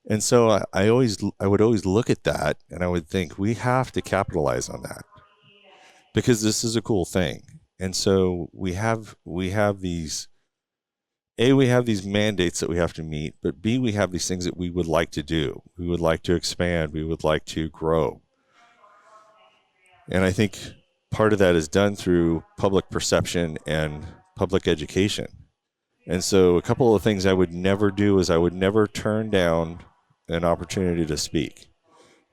And so I would always look at that, and I would think, we have to capitalize on that, because this is a cool thing. And so we have these, A, we have these mandates that we have to meet, but B, we have these things that we would like to do. We would like to expand. We would like to grow. And I think part of that is done through public perception and public education. And so a couple of things I would never do is I would never turn down an opportunity to speak,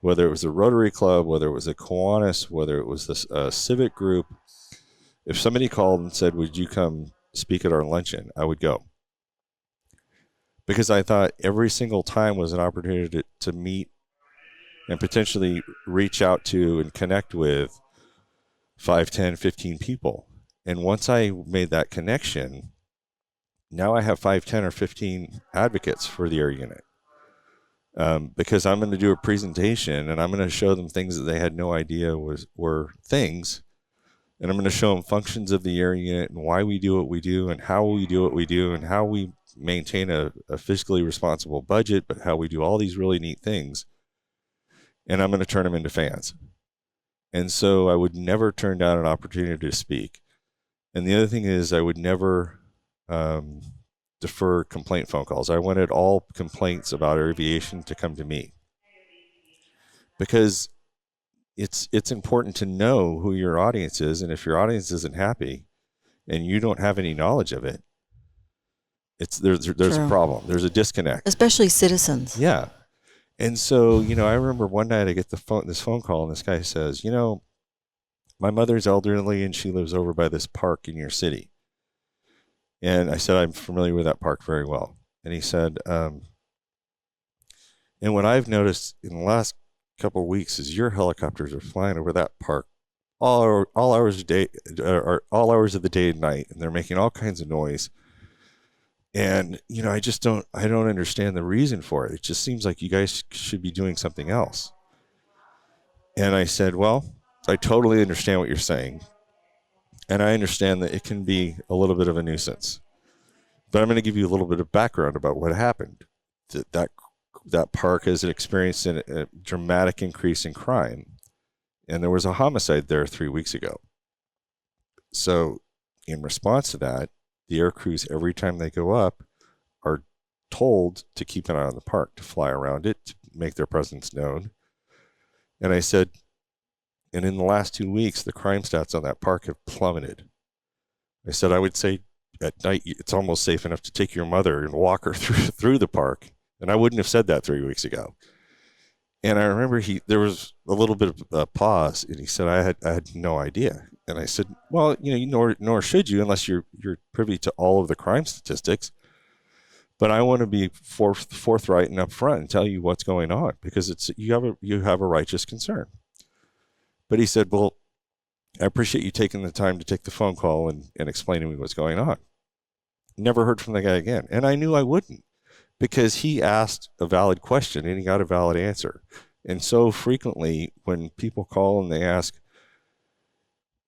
whether it was a Rotary Club, whether it was a Kiwanis, whether it was a civic group. If somebody called and said, would you come speak at our luncheon, I would go. Because I thought every single time was an opportunity to meet and potentially reach out to and connect with 5, 10, 15 people. And once I made that connection, now I have 5, 10, or 15 advocates for the air unit. Because I'm going to do a presentation and I'm going to show them things that they had no idea were things. And I'm going to show them functions of the air unit and why we do what we do and how we do what we do and how we maintain a fiscally responsible budget, but how we do all these really neat things. And I'm going to turn them into fans. And so I would never turn down an opportunity to speak. And the other thing is I would never defer complaint phone calls. I wanted all complaints about aviation to come to me, because it's important to know who your audience is. And if your audience isn't happy and you don't have any knowledge of it, there's a problem. There's a disconnect. Especially citizens. Yeah. And so, I remember one night I get this phone call, and this guy says, my mother's elderly and she lives over by this park in your city. And I said, I'm familiar with that park very well. And he said, and what I've noticed in the last couple of weeks is your helicopters are flying over that park all hours of the day and night, and they're making all kinds of noise. And, I don't understand the reason for it. It just seems like you guys should be doing something else. And I said, well, I totally understand what you're saying. And I understand that it can be a little bit of a nuisance. But I'm going to give you a little bit of background about what happened. That park has experienced a dramatic increase in crime. And there was a homicide there 3 weeks ago. So in response to that, the air crews, every time they go up, are told to keep an eye on the park, to fly around it, to make their presence known. And I said, and in the last 2 weeks, the crime stats on that park have plummeted. I said, I would say at night, it's almost safe enough to take your mother and walk her through the park. And I wouldn't have said that 3 weeks ago. And I remember there was a little bit of a pause, and he said, I had no idea. And I said, well, nor should you, unless you're privy to all of the crime statistics. But I want to be forthright and upfront and tell you what's going on, because you have a righteous concern. But he said, well, I appreciate you taking the time to take the phone call and explain to me what's going on. Never heard from the guy again. And I knew I wouldn't, because he asked a valid question and he got a valid answer. And so frequently when people call and they ask,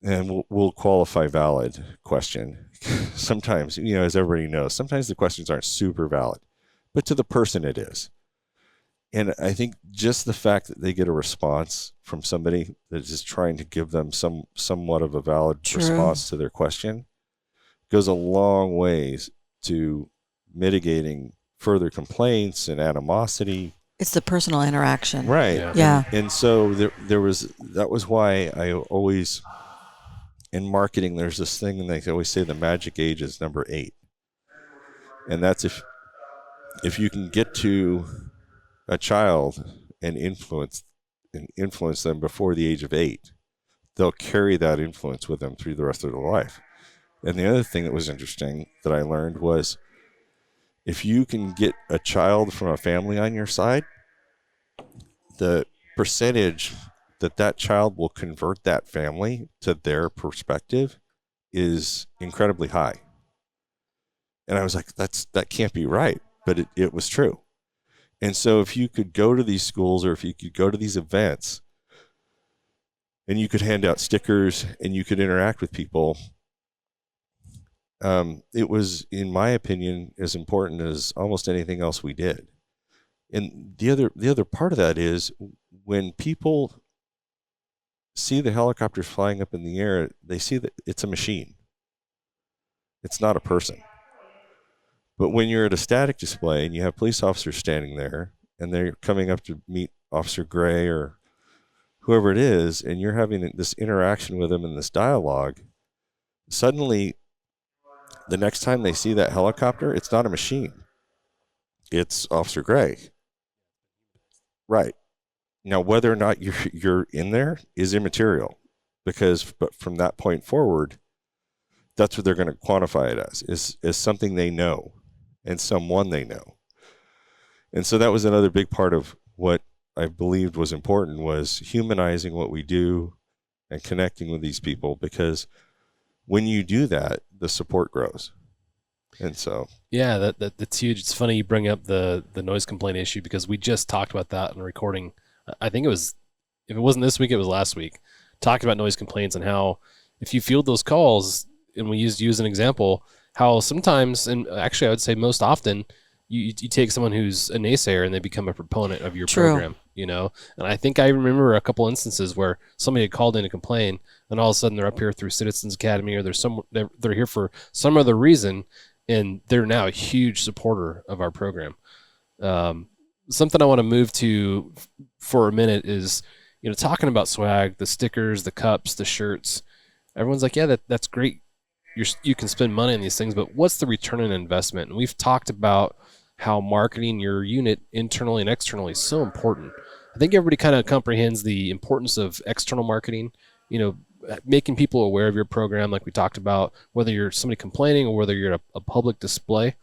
and we'll qualify valid question, sometimes, as everybody knows, sometimes the questions aren't super valid, but to the person it is. And I think just the fact that they get a response from somebody that is just trying to give them somewhat of a valid response to their question goes a long ways to mitigating further complaints and animosity. It's the personal interaction. Right. Yeah. And so that was why I always, in marketing, there's this thing, and they always say the magic age is number 8. And that's if you can get to a child and influence them before the age of 8, they'll carry that influence with them through the rest of their life. And the other thing that was interesting that I learned was, if you can get a child from a family on your side, the percentage that child will convert that family to their perspective is incredibly high. And I was like, that can't be right. But it was true. And so if you could go to these schools, or if you could go to these events, and you could hand out stickers and you could interact with people, it was, in my opinion, as important as almost anything else we did. And the other part of that is, when people see the helicopters flying up in the air, they see that it's a machine. It's not a person. But when you're at a static display and you have police officers standing there, and they're coming up to meet Officer Gray or whoever it is, and you're having this interaction with them in this dialogue, suddenly the next time they see that helicopter, it's not a machine. It's Officer Gray. Right. Now, whether or not you're in there is immaterial, but from that point forward, that's what they're going to quantify it as something they know and someone they know. And so that was another big part of what I believed was important, was humanizing what we do and connecting with these people, because when you do that, the support grows. And so, yeah, that's huge. It's funny you bring up the noise complaint issue, because we just talked about that in the recording. I think if it wasn't this week, it was last week, talking about noise complaints and how, if you field those calls, and we use an example, how sometimes, and actually I would say most often, you take someone who's a naysayer and they become a proponent of your program, And I think I remember a couple instances where somebody had called in to complain, and all of a sudden they're up here through Citizens Academy, or they're here for some other reason, and they're now a huge supporter of our program. Something I want to move to for a minute is, talking about swag, the stickers, the cups, the shirts. Everyone's like, yeah, that's great. You can spend money on these things, but what's the return on investment? And we've talked about how marketing your unit internally and externally is so important. I think everybody kind of comprehends the importance of external marketing, making people aware of your program, like we talked about, whether you're somebody complaining or whether you're at a public display.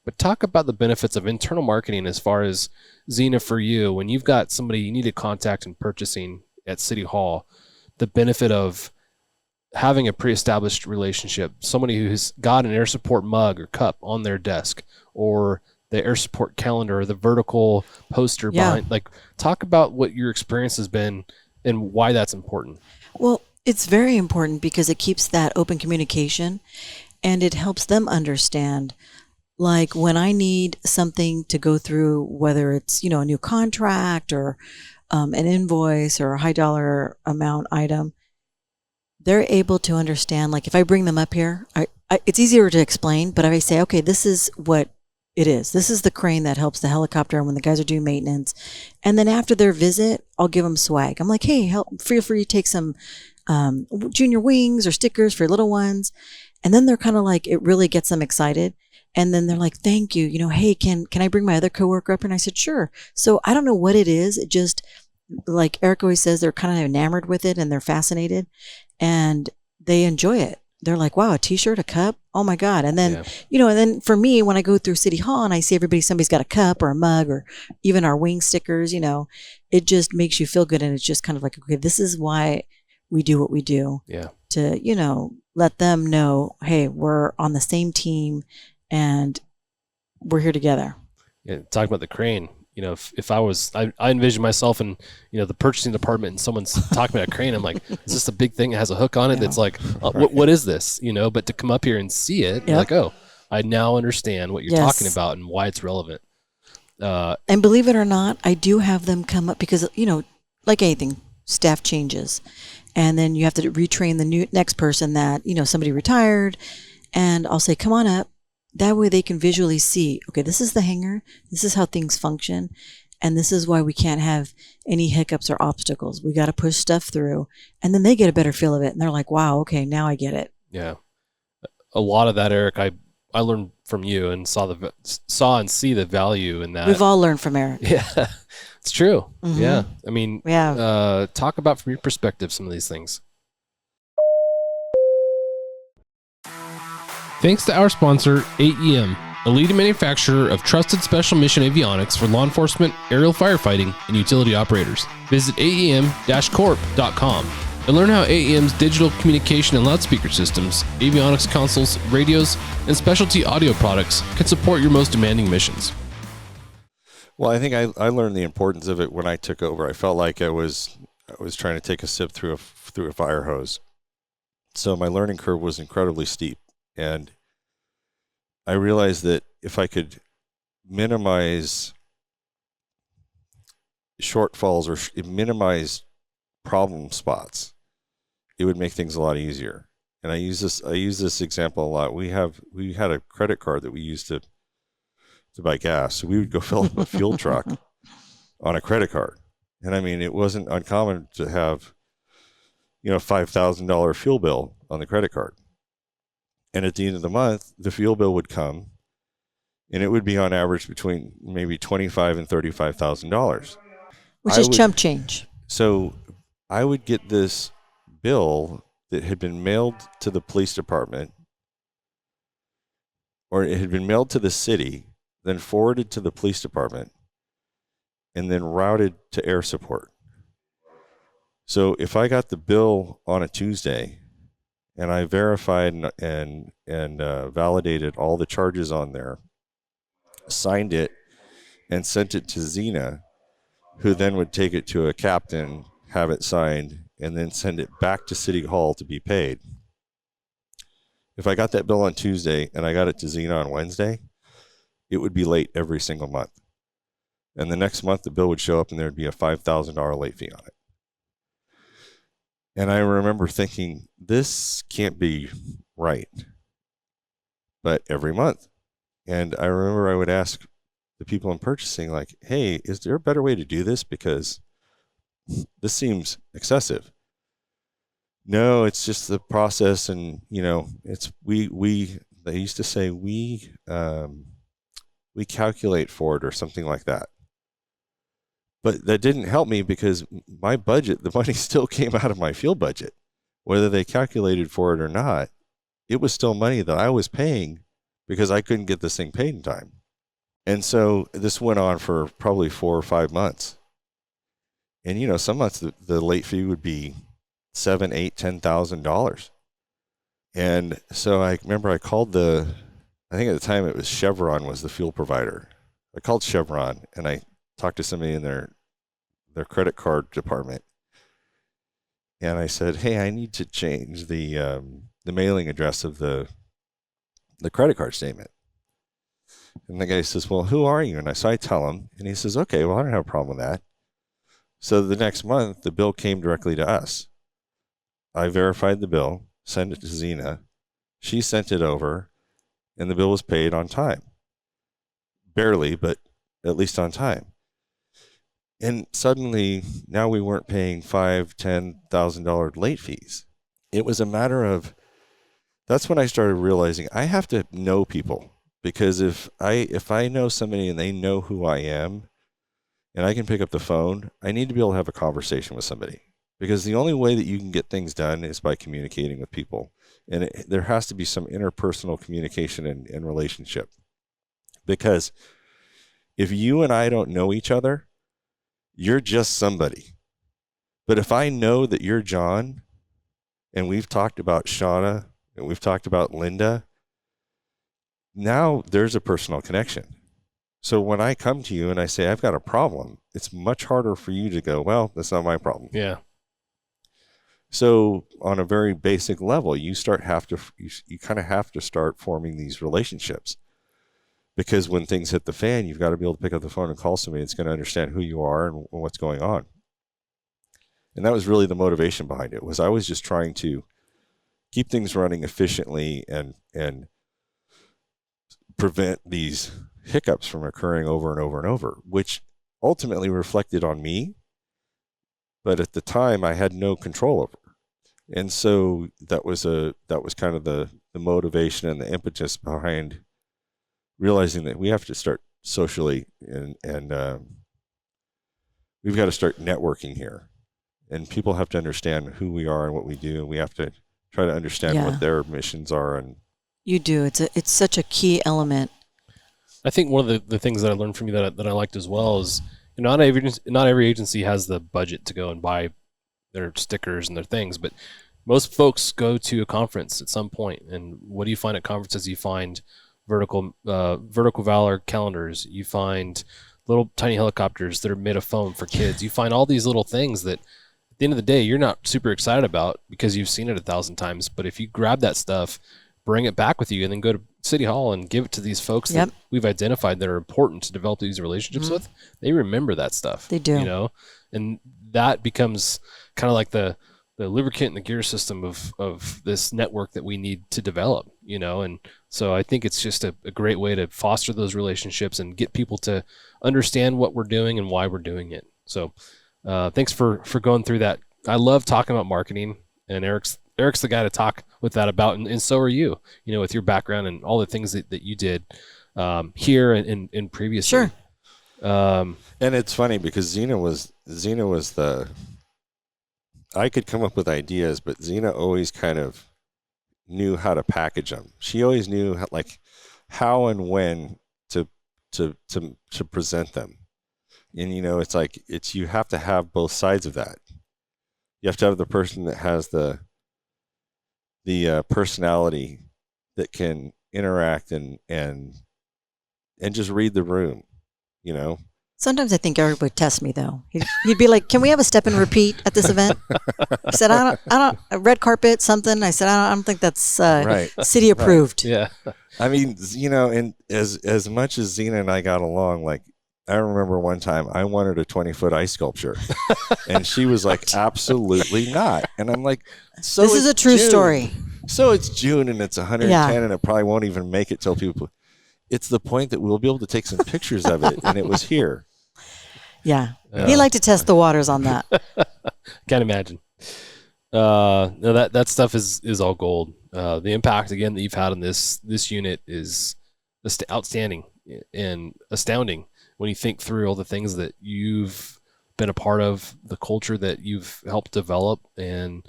But talk about the benefits of internal marketing, as far as, Zina, for you, when you've got somebody you need to contact in purchasing at City Hall, the benefit of having a pre-established relationship, somebody who's got an air support mug or cup on their desk, or the air support calendar, or the vertical poster behind. Like, talk about what your experience has been and why that's important. Well, it's very important because it keeps that open communication, and it helps them understand, like, when I need something to go through, whether it's, a new contract or an invoice or a high dollar amount item, they're able to understand. Like, if I bring them up here, it's easier to explain, but if I say, okay, this is what it is. This is the crane that helps the helicopter when the guys are doing maintenance. And then after their visit, I'll give them swag. I'm like, hey, feel free to take some junior wings or stickers for little ones. And then they're kind of like, it really gets them excited. And then they're like, thank you. Hey, can I bring my other coworker up? And I said, sure. So I don't know what it is. It just, like Eric always says, they're kind of enamored with it and they're fascinated and they enjoy it. They're like, wow, a t-shirt, a cup. Oh my God. And then, and then for me, when I go through City Hall and I see somebody's got a cup or a mug or even our wing stickers, it just makes you feel good. And it's just kind of like, okay, this is why we do what we do. Yeah. To, let them know, hey, we're on the same team and we're here together. Yeah. Talking about the crane, if I was, I envision myself in, the purchasing department and someone's talking about a crane. I'm like, is this a big thing that has a hook on it? That's like, what is this? But to come up here and see it, you're like, oh, I now understand what you're talking about and why it's relevant. And believe it or not, I do have them come up because, like anything, staff changes. And then you have to retrain the next person that, somebody retired. And I'll say, come on up. That way they can visually see, okay, this is the hangar. This is how things function. And this is why we can't have any hiccups or obstacles. We got to push stuff through, and then they get a better feel of it. And they're like, wow, okay, now I get it. Yeah. A lot of that, Eric, I learned from you and saw and see the value in that. We've all learned from Eric. Yeah, it's true. Mhm. Yeah. I mean, Yeah. talk about from your perspective some of these things. Thanks to our sponsor, AEM, a leading manufacturer of trusted special mission avionics for law enforcement, aerial firefighting, and utility operators. Visit aem-corp.com and learn how AEM's digital communication and loudspeaker systems, avionics consoles, radios, and specialty audio products can support your most demanding missions. Well, I think I learned the importance of it when I took over. I felt like I was trying to take a sip through a fire hose. So my learning curve was incredibly steep, and I realized that if I could minimize shortfalls or minimize problem spots, it would make things a lot easier. And I use this example a lot. We had a credit card that we used to buy gas. So we would go fill up a fuel truck on a credit card. And I mean, it wasn't uncommon to have, $5,000 fuel bill on the credit card. And at the end of the month, the fuel bill would come, and it would be on average between maybe $25,000 and $35,000. Which is chump change. So I would get this bill that had been mailed to the police department, or it had been mailed to the city, then forwarded to the police department, and then routed to air support. So if I got the bill on a Tuesday and I verified and validated all the charges on there, signed it, and sent it to Zina, who then would take it to a captain, have it signed, and then send it back to City Hall to be paid. If I got that bill on Tuesday and I got it to Zina on Wednesday, it would be late every single month. And the next month, the bill would show up and there would be a $5,000 late fee on it. And I remember thinking, this can't be right. But every month. And I remember I would ask the people in purchasing, like, hey, is there a better way to do this? Because this seems excessive. No, it's just the process. And, it's, they used to say, we calculate for it or something like that. But that didn't help me because my budget, the money still came out of my fuel budget. Whether they calculated for it or not, it was still money that I was paying because I couldn't get this thing paid in time. And so this went on for probably 4 or 5 months. And, some months the late fee would be $7,000, $8,000, $10,000. And so I remember I called I think at the time it was Chevron was the fuel provider. I called Chevron and I talked to somebody in their credit card department. And I said, hey, I need to change the mailing address of the credit card statement. And the guy says, well, who are you? And so I tell him, and he says, okay, well, I don't have a problem with that. So the next month, the bill came directly to us. I verified the bill, sent it to Zina. She sent it over, and the bill was paid on time. Barely, but at least on time. And suddenly, now we weren't paying $5,000, $10,000 late fees. It was a matter of, that's when I started realizing I have to know people. Because if I know somebody and they know who I am, and I can pick up the phone, I need to be able to have a conversation with somebody. Because the only way that you can get things done is by communicating with people. And there has to be some interpersonal communication and relationship. Because if you and I don't know each other, you're just somebody. But if I know that you're Jon, and we've talked about Shauna, and we've talked about Linda, now there's a personal connection. So when I come to you and I say, I've got a problem, it's much harder for you to go, well, that's not my problem. Yeah. So on a very basic level, you kind of have to start forming these relationships. Because when things hit the fan, you've got to be able to pick up the phone and call somebody that's going to understand who you are and what's going on. And that was really the motivation behind it, was I was just trying to keep things running efficiently and prevent these hiccups from occurring over and over and over, which ultimately reflected on me, but at the time I had no control over. And so that was kind of the motivation and the impetus behind realizing that we have to start socially and we've got to start networking here, and people have to understand who we are and what we do, and we have to try to understand what their missions are. And you do. It's such a key element. I think one of the things that I learned from you that I liked as well is, not every agency has the budget to go and buy their stickers and their things, but most folks go to a conference at some point. And what do you find at conferences? You find vertical Valor calendars. You find little tiny helicopters that are made of foam for kids. You find all these little things that at the end of the day, you're not super excited about because you've seen it 1,000 times. But if you grab that stuff, bring it back with you, and then go to City Hall and give it to these folks that we've identified that are important to develop these relationships with, they remember that stuff. They do. And that becomes kind of like the lubricant and the gear system of this network that we need to develop, and so I think it's just a great way to foster those relationships and get people to understand what we're doing and why we're doing it. So thanks for going through that. I love talking about marketing, and Eric's the guy to talk with that about, and so are you, with your background and all the things that you did here and previously. Sure. And it's funny because Zina was I could come up with ideas, but Zina always kind of knew how to package them. She always knew how and when to present them. And you have to have both sides of that. You have to have the person that has the personality that can interact and just read the room, Sometimes I think Eric would test me, though. He'd be like, "Can we have a step and repeat at this event?" He said, "I don't a red carpet, something." I said, "I don't think that's right. city approved." Right. Yeah. I mean, and as much as Zina and I got along, I remember one time I wanted a 20-foot ice sculpture, and she was like, "Absolutely not." And I'm like, "So this is a true story." So it's June and it's 110, and it probably won't even make it till people. It's the point that we'll be able to take some pictures of it, and it was here. Yeah. He liked to test the waters on that. Can't imagine. No, that stuff is all gold. The impact, again, that you've had on this unit is outstanding and astounding when you think through all the things that you've been a part of, the culture that you've helped develop. And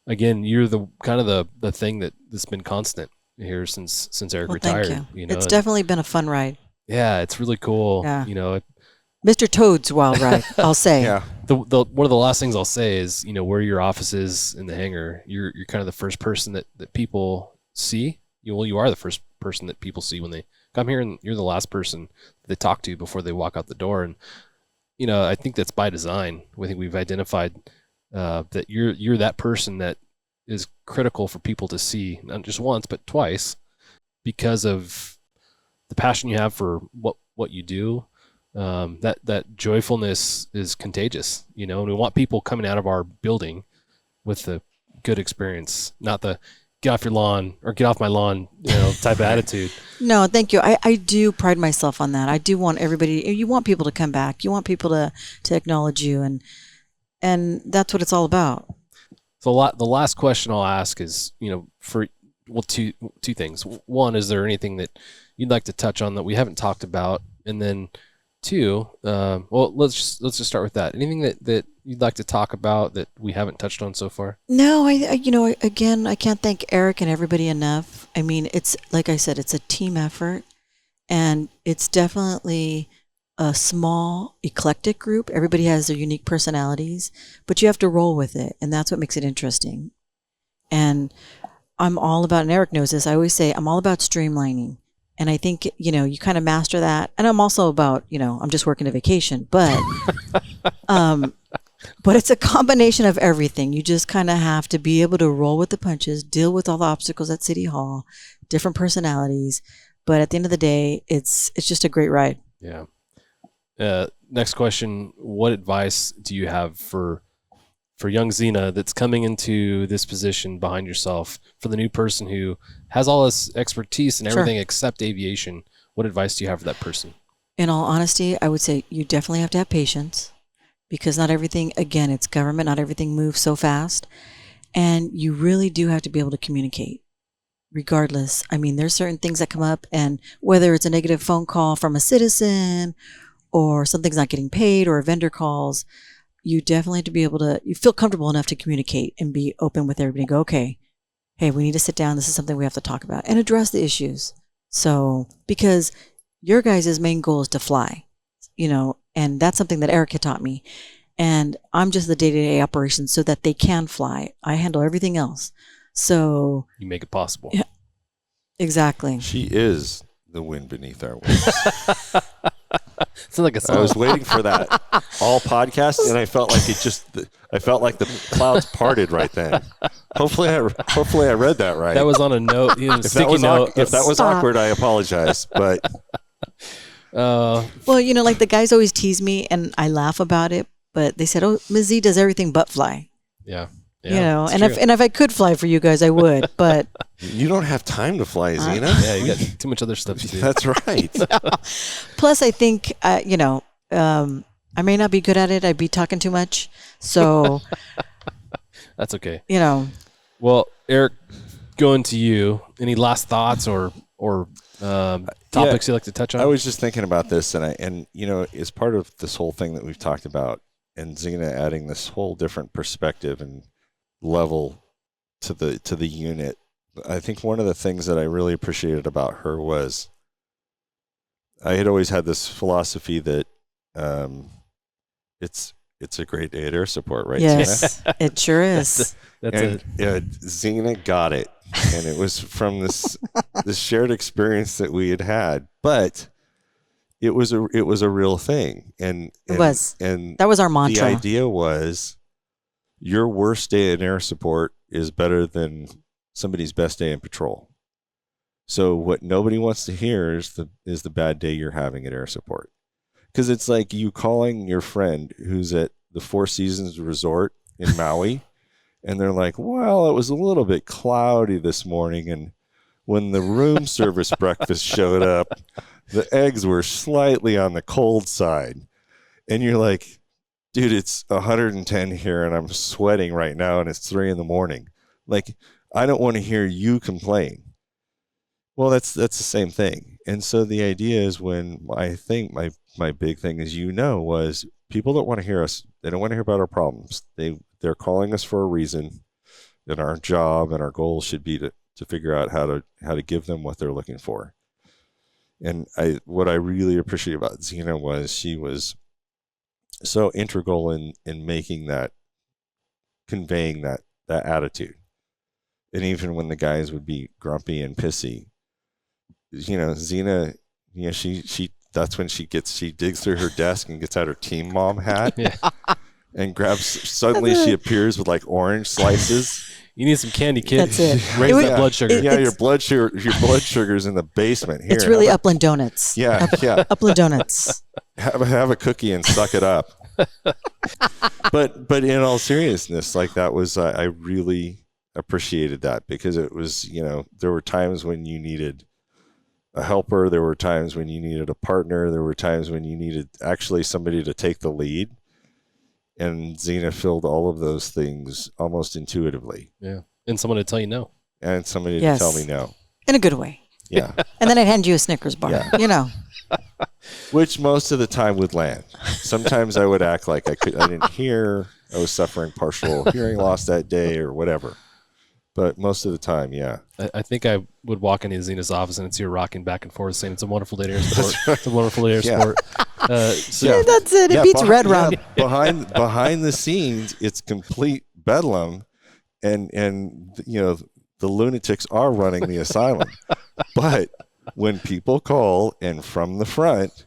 again, you're the kind of the thing that's been constant here since Eric retired. Thank you. It's definitely been a fun ride. Yeah, it's really cool. Yeah. Mr. Toad's wild ride, I'll say. Yeah. The one of the last things I'll say is, where your office is in the hangar, you're kind of the first person that people see. You are the first person that people see when they come here, and you're the last person they talk to before they walk out the door. And I think that's by design. I think we've identified that you're that person that is critical for people to see, not just once but twice, because of the passion you have for what you do. That joyfulness is contagious, and we want people coming out of our building with the good experience, not the get off your lawn or get off my lawn, type of attitude. No, thank you. I do pride myself on that. I do want you want people to come back. You want people to acknowledge you, and that's what it's all about. So the last question I'll ask is, two things. One, is there anything that you'd like to touch on that we haven't talked about? And then two, let's just start with that. Anything that you'd like to talk about that we haven't touched on so far? No, again, I can't thank Eric and everybody enough. I mean, it's like I said, it's a team effort, and it's definitely a small, eclectic group. Everybody has their unique personalities, but you have to roll with it, and that's what makes it interesting. And I'm all about, and Eric knows this, I always say I'm all about streamlining. And I think, you kind of master that. And I'm also about, I'm just working a vacation, but it's a combination of everything. You just kind of have to be able to roll with the punches, deal with all the obstacles at City Hall, different personalities. But at the end of the day, it's just a great ride. Yeah. Next question. What advice do you have for young Zina that's coming into this position behind yourself, for the new person who has all this expertise and everything except aviation? What advice do you have for that person? In all honesty, I would say you definitely have to have patience because not everything, again, it's government, not everything moves so fast. And you really do have to be able to communicate regardless. I mean, there's certain things that come up, and whether it's a negative phone call from a citizen or something's not getting paid or a vendor calls, you definitely have to be able to, you feel comfortable enough to communicate and be open with everybody and go, okay, hey, we need to sit down. This is something we have to talk about and address the issues. So, because your guys' main goal is to fly, and that's something that Eric had taught me. And I'm just the day-to-day operations so that they can fly. I handle everything else. So You make it possible. Yeah, exactly. She is the wind beneath our wings. Sounds like a song. I was waiting for that all podcast, and I felt like the clouds parted right then. Hopefully I read that right. That was on a note. If that was awkward, I apologize. But well, like the guys always tease me, and I laugh about it. But they said, "Oh, Ms. Z does everything but fly." Yeah. And if I could fly for you guys, I would. But you don't have time to fly, Zina. Yeah, you got too much other stuff to do. That's right. plus, I think I may not be good at it. I'd be talking too much. So That's okay. Well, Eric, going to you. Any last thoughts or topics you'd like to touch on? I was just thinking about this, and as part of this whole thing that we've talked about, and Zina adding this whole different perspective and level to the unit. I think one of the things that I really appreciated about her was I had always had this philosophy that it's a great day at air support, right? yes, Zina? it sure is. Zina got it, and it was from this shared experience that we had, but it was a real thing, and It was. and That was our mantra. the idea was your worst day in air support is better than somebody's best day in patrol. So what nobody wants to hear is the bad day you're having at air support. Because it's like you calling your friend who's at the Four Seasons Resort in Maui, and they're like, well, it was a little bit cloudy this morning, and when the room service breakfast showed up, the eggs were slightly on the cold side. And you're like, dude, it's 110 here, and I'm sweating right now, and it's 3 a.m. Like, I don't want to hear you complain. Well, that's the same thing. And so the idea is, when I think my big thing is, was people don't want to hear us. They don't want to hear about our problems. They're calling us for a reason, and our job and our goal should be to figure out how to give them what they're looking for. And what I really appreciate about Zina was she was so integral in making that, conveying that attitude. And even when the guys would be grumpy and pissy, Zina, she that's when she digs through her desk and gets out her team mom hat and suddenly she appears with like orange slices. You need some candy, kid. That's it. Raise that blood sugar. Your blood sugar's in the basement. Here, It's really Upland Donuts. Yeah. Upland Donuts. Have a cookie and suck it up. But in all seriousness, like that was I really appreciated that, because it was, there were times when you needed a helper, there were times when you needed a partner, there were times when you needed actually somebody to take the lead. And Zina filled all of those things almost intuitively. Yeah. And someone to tell you no. And somebody Yes. to tell me no. In a good way. Yeah. And then I'd hand you a Snickers bar. Yeah. Which most of the time would land. Sometimes I would act like I didn't hear. I was suffering partial hearing loss that day or whatever. But most of the time, yeah. I think I would walk into Zina's office and see her rocking back and forth saying, it's a wonderful day to air sport. It's a wonderful day to air sport. Yeah, that's it. It beats Red Rum. Behind the scenes, it's complete bedlam. And the lunatics are running the asylum. But when people call and from the front,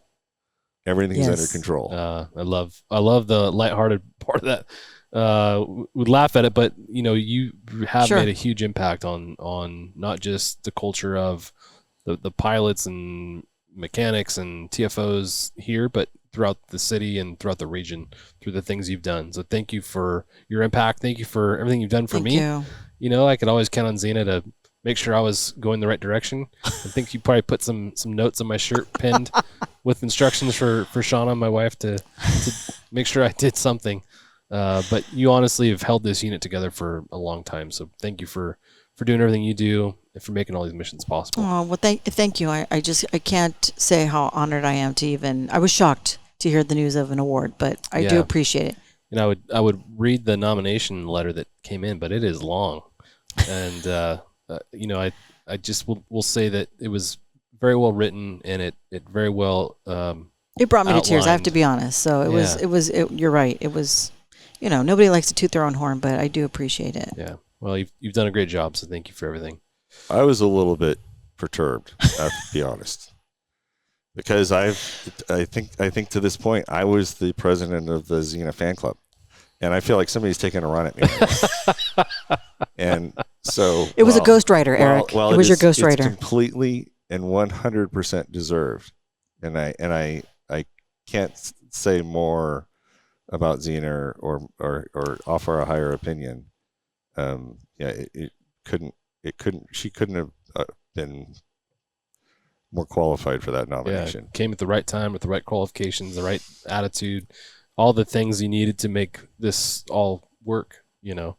everything's under control. I love the lighthearted part of that. Would laugh at it, but you have made a huge impact on not just the culture of the pilots and mechanics and TFOs here, but throughout the city and throughout the region through the things you've done. So thank you for your impact. Thank you for everything you've done for me. Thank you. I could always count on Zina to make sure I was going the right direction. I think you probably put some notes on my shirt pinned with instructions for Shauna, my wife, to make sure I did something. But you honestly have held this unit together for a long time. So thank you for doing everything you do and for making all these missions possible. Oh, well, thank you. I can't say how honored I am to I was shocked to hear the news of an award, but I do appreciate it. And I would read the nomination letter that came in, but it is long. And, I just will say that it was very well written, and it very well it brought me outlined. to tears, I have to be honest. So you're right. It was, nobody likes to toot their own horn, but I do appreciate it. Yeah. Well, you've done a great job, so thank you for everything. I was a little bit perturbed, I have to be honest, because I think to this point I was the president of the Zina fan club, and I feel like somebody's taking a run at me. And so it was a ghostwriter, Eric. It was your ghostwriter. It's completely and 100% deserved, and I can't say more about Zina or offer a higher opinion. She couldn't have been more qualified for that nomination. Yeah, came at the right time with the right qualifications, the right attitude, all the things you needed to make this all work,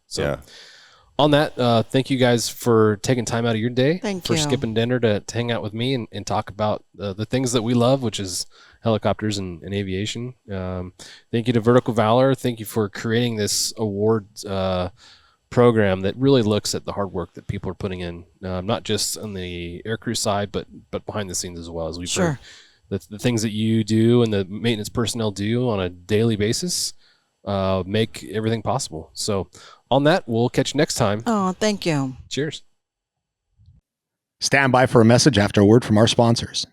So yeah. On that, thank you guys for taking time out of your day. Thank for you. Skipping dinner to hang out with me and talk about the things that we love, which is helicopters and aviation. Thank you to Vertical Valor. Thank you for creating this award program that really looks at the hard work that people are putting in, not just on the aircrew side, but behind the scenes as well. As we've heard the things that you do and the maintenance personnel do on a daily basis make everything possible. So on that, we'll catch you next time. Oh, thank you. Cheers. Stand by for a message after a word from our sponsors.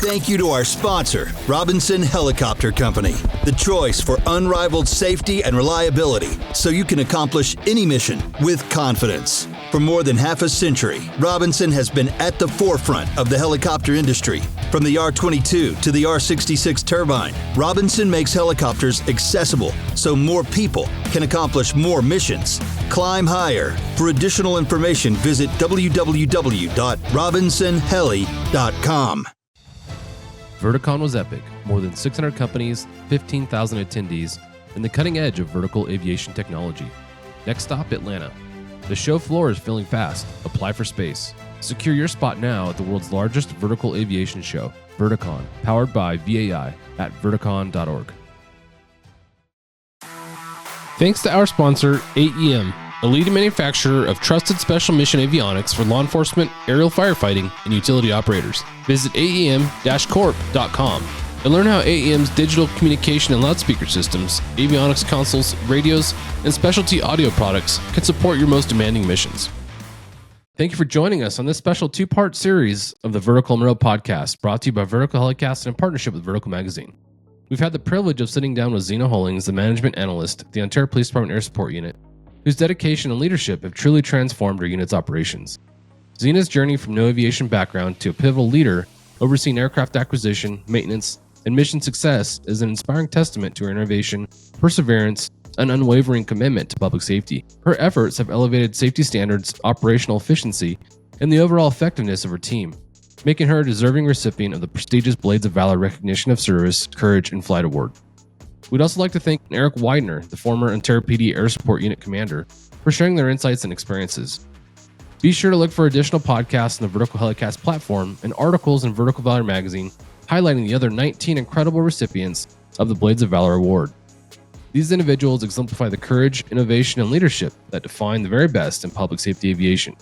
Thank you to our sponsor, Robinson Helicopter Company, the choice for unrivaled safety and reliability so you can accomplish any mission with confidence. For more than half a century, Robinson has been at the forefront of the helicopter industry. From the R-22 to the R-66 turbine, Robinson makes helicopters accessible so more people can accomplish more missions. Climb higher. For additional information, visit www.robinsonheli.com. Verticon was epic. More than 600 companies, 15,000 attendees, and the cutting edge of vertical aviation technology. Next stop, Atlanta. The show floor is filling fast. Apply for space. Secure your spot now at the world's largest vertical aviation show, Verticon, powered by VAI at verticon.org. Thanks to our sponsor, AEM, a leading manufacturer of trusted special mission avionics for law enforcement, aerial firefighting, and utility operators. Visit aem-corp.com and learn how AEM's digital communication and loudspeaker systems, avionics consoles, radios, and specialty audio products can support your most demanding missions. Thank you for joining us on this special two-part series of the Vertical MRO Podcast, brought to you by Vertical HeliCASTS in partnership with Vertical Magazine. We've had the privilege of sitting down with Zina Hullings, the management analyst at the Ontario Police Department Air Support Unit, whose dedication and leadership have truly transformed our unit's operations. Zina's journey from no aviation background to a pivotal leader overseeing aircraft acquisition, maintenance, and mission success is an inspiring testament to her innovation, perseverance, and unwavering commitment to public safety. Her efforts have elevated safety standards, operational efficiency, and the overall effectiveness of her team, making her a deserving recipient of the prestigious Blades of Valor Recognition of Service, Courage, and Flight Award. We'd also like to thank Eric Weidner, the former Ontario PD Air Support Unit Commander, for sharing their insights and experiences. Be sure to look for additional podcasts on the Vertical HeliCASTS platform and articles in Vertical Valor magazine highlighting the other 19 incredible recipients of the Blades of Valor Award. These individuals exemplify the courage, innovation, and leadership that define the very best in public safety aviation.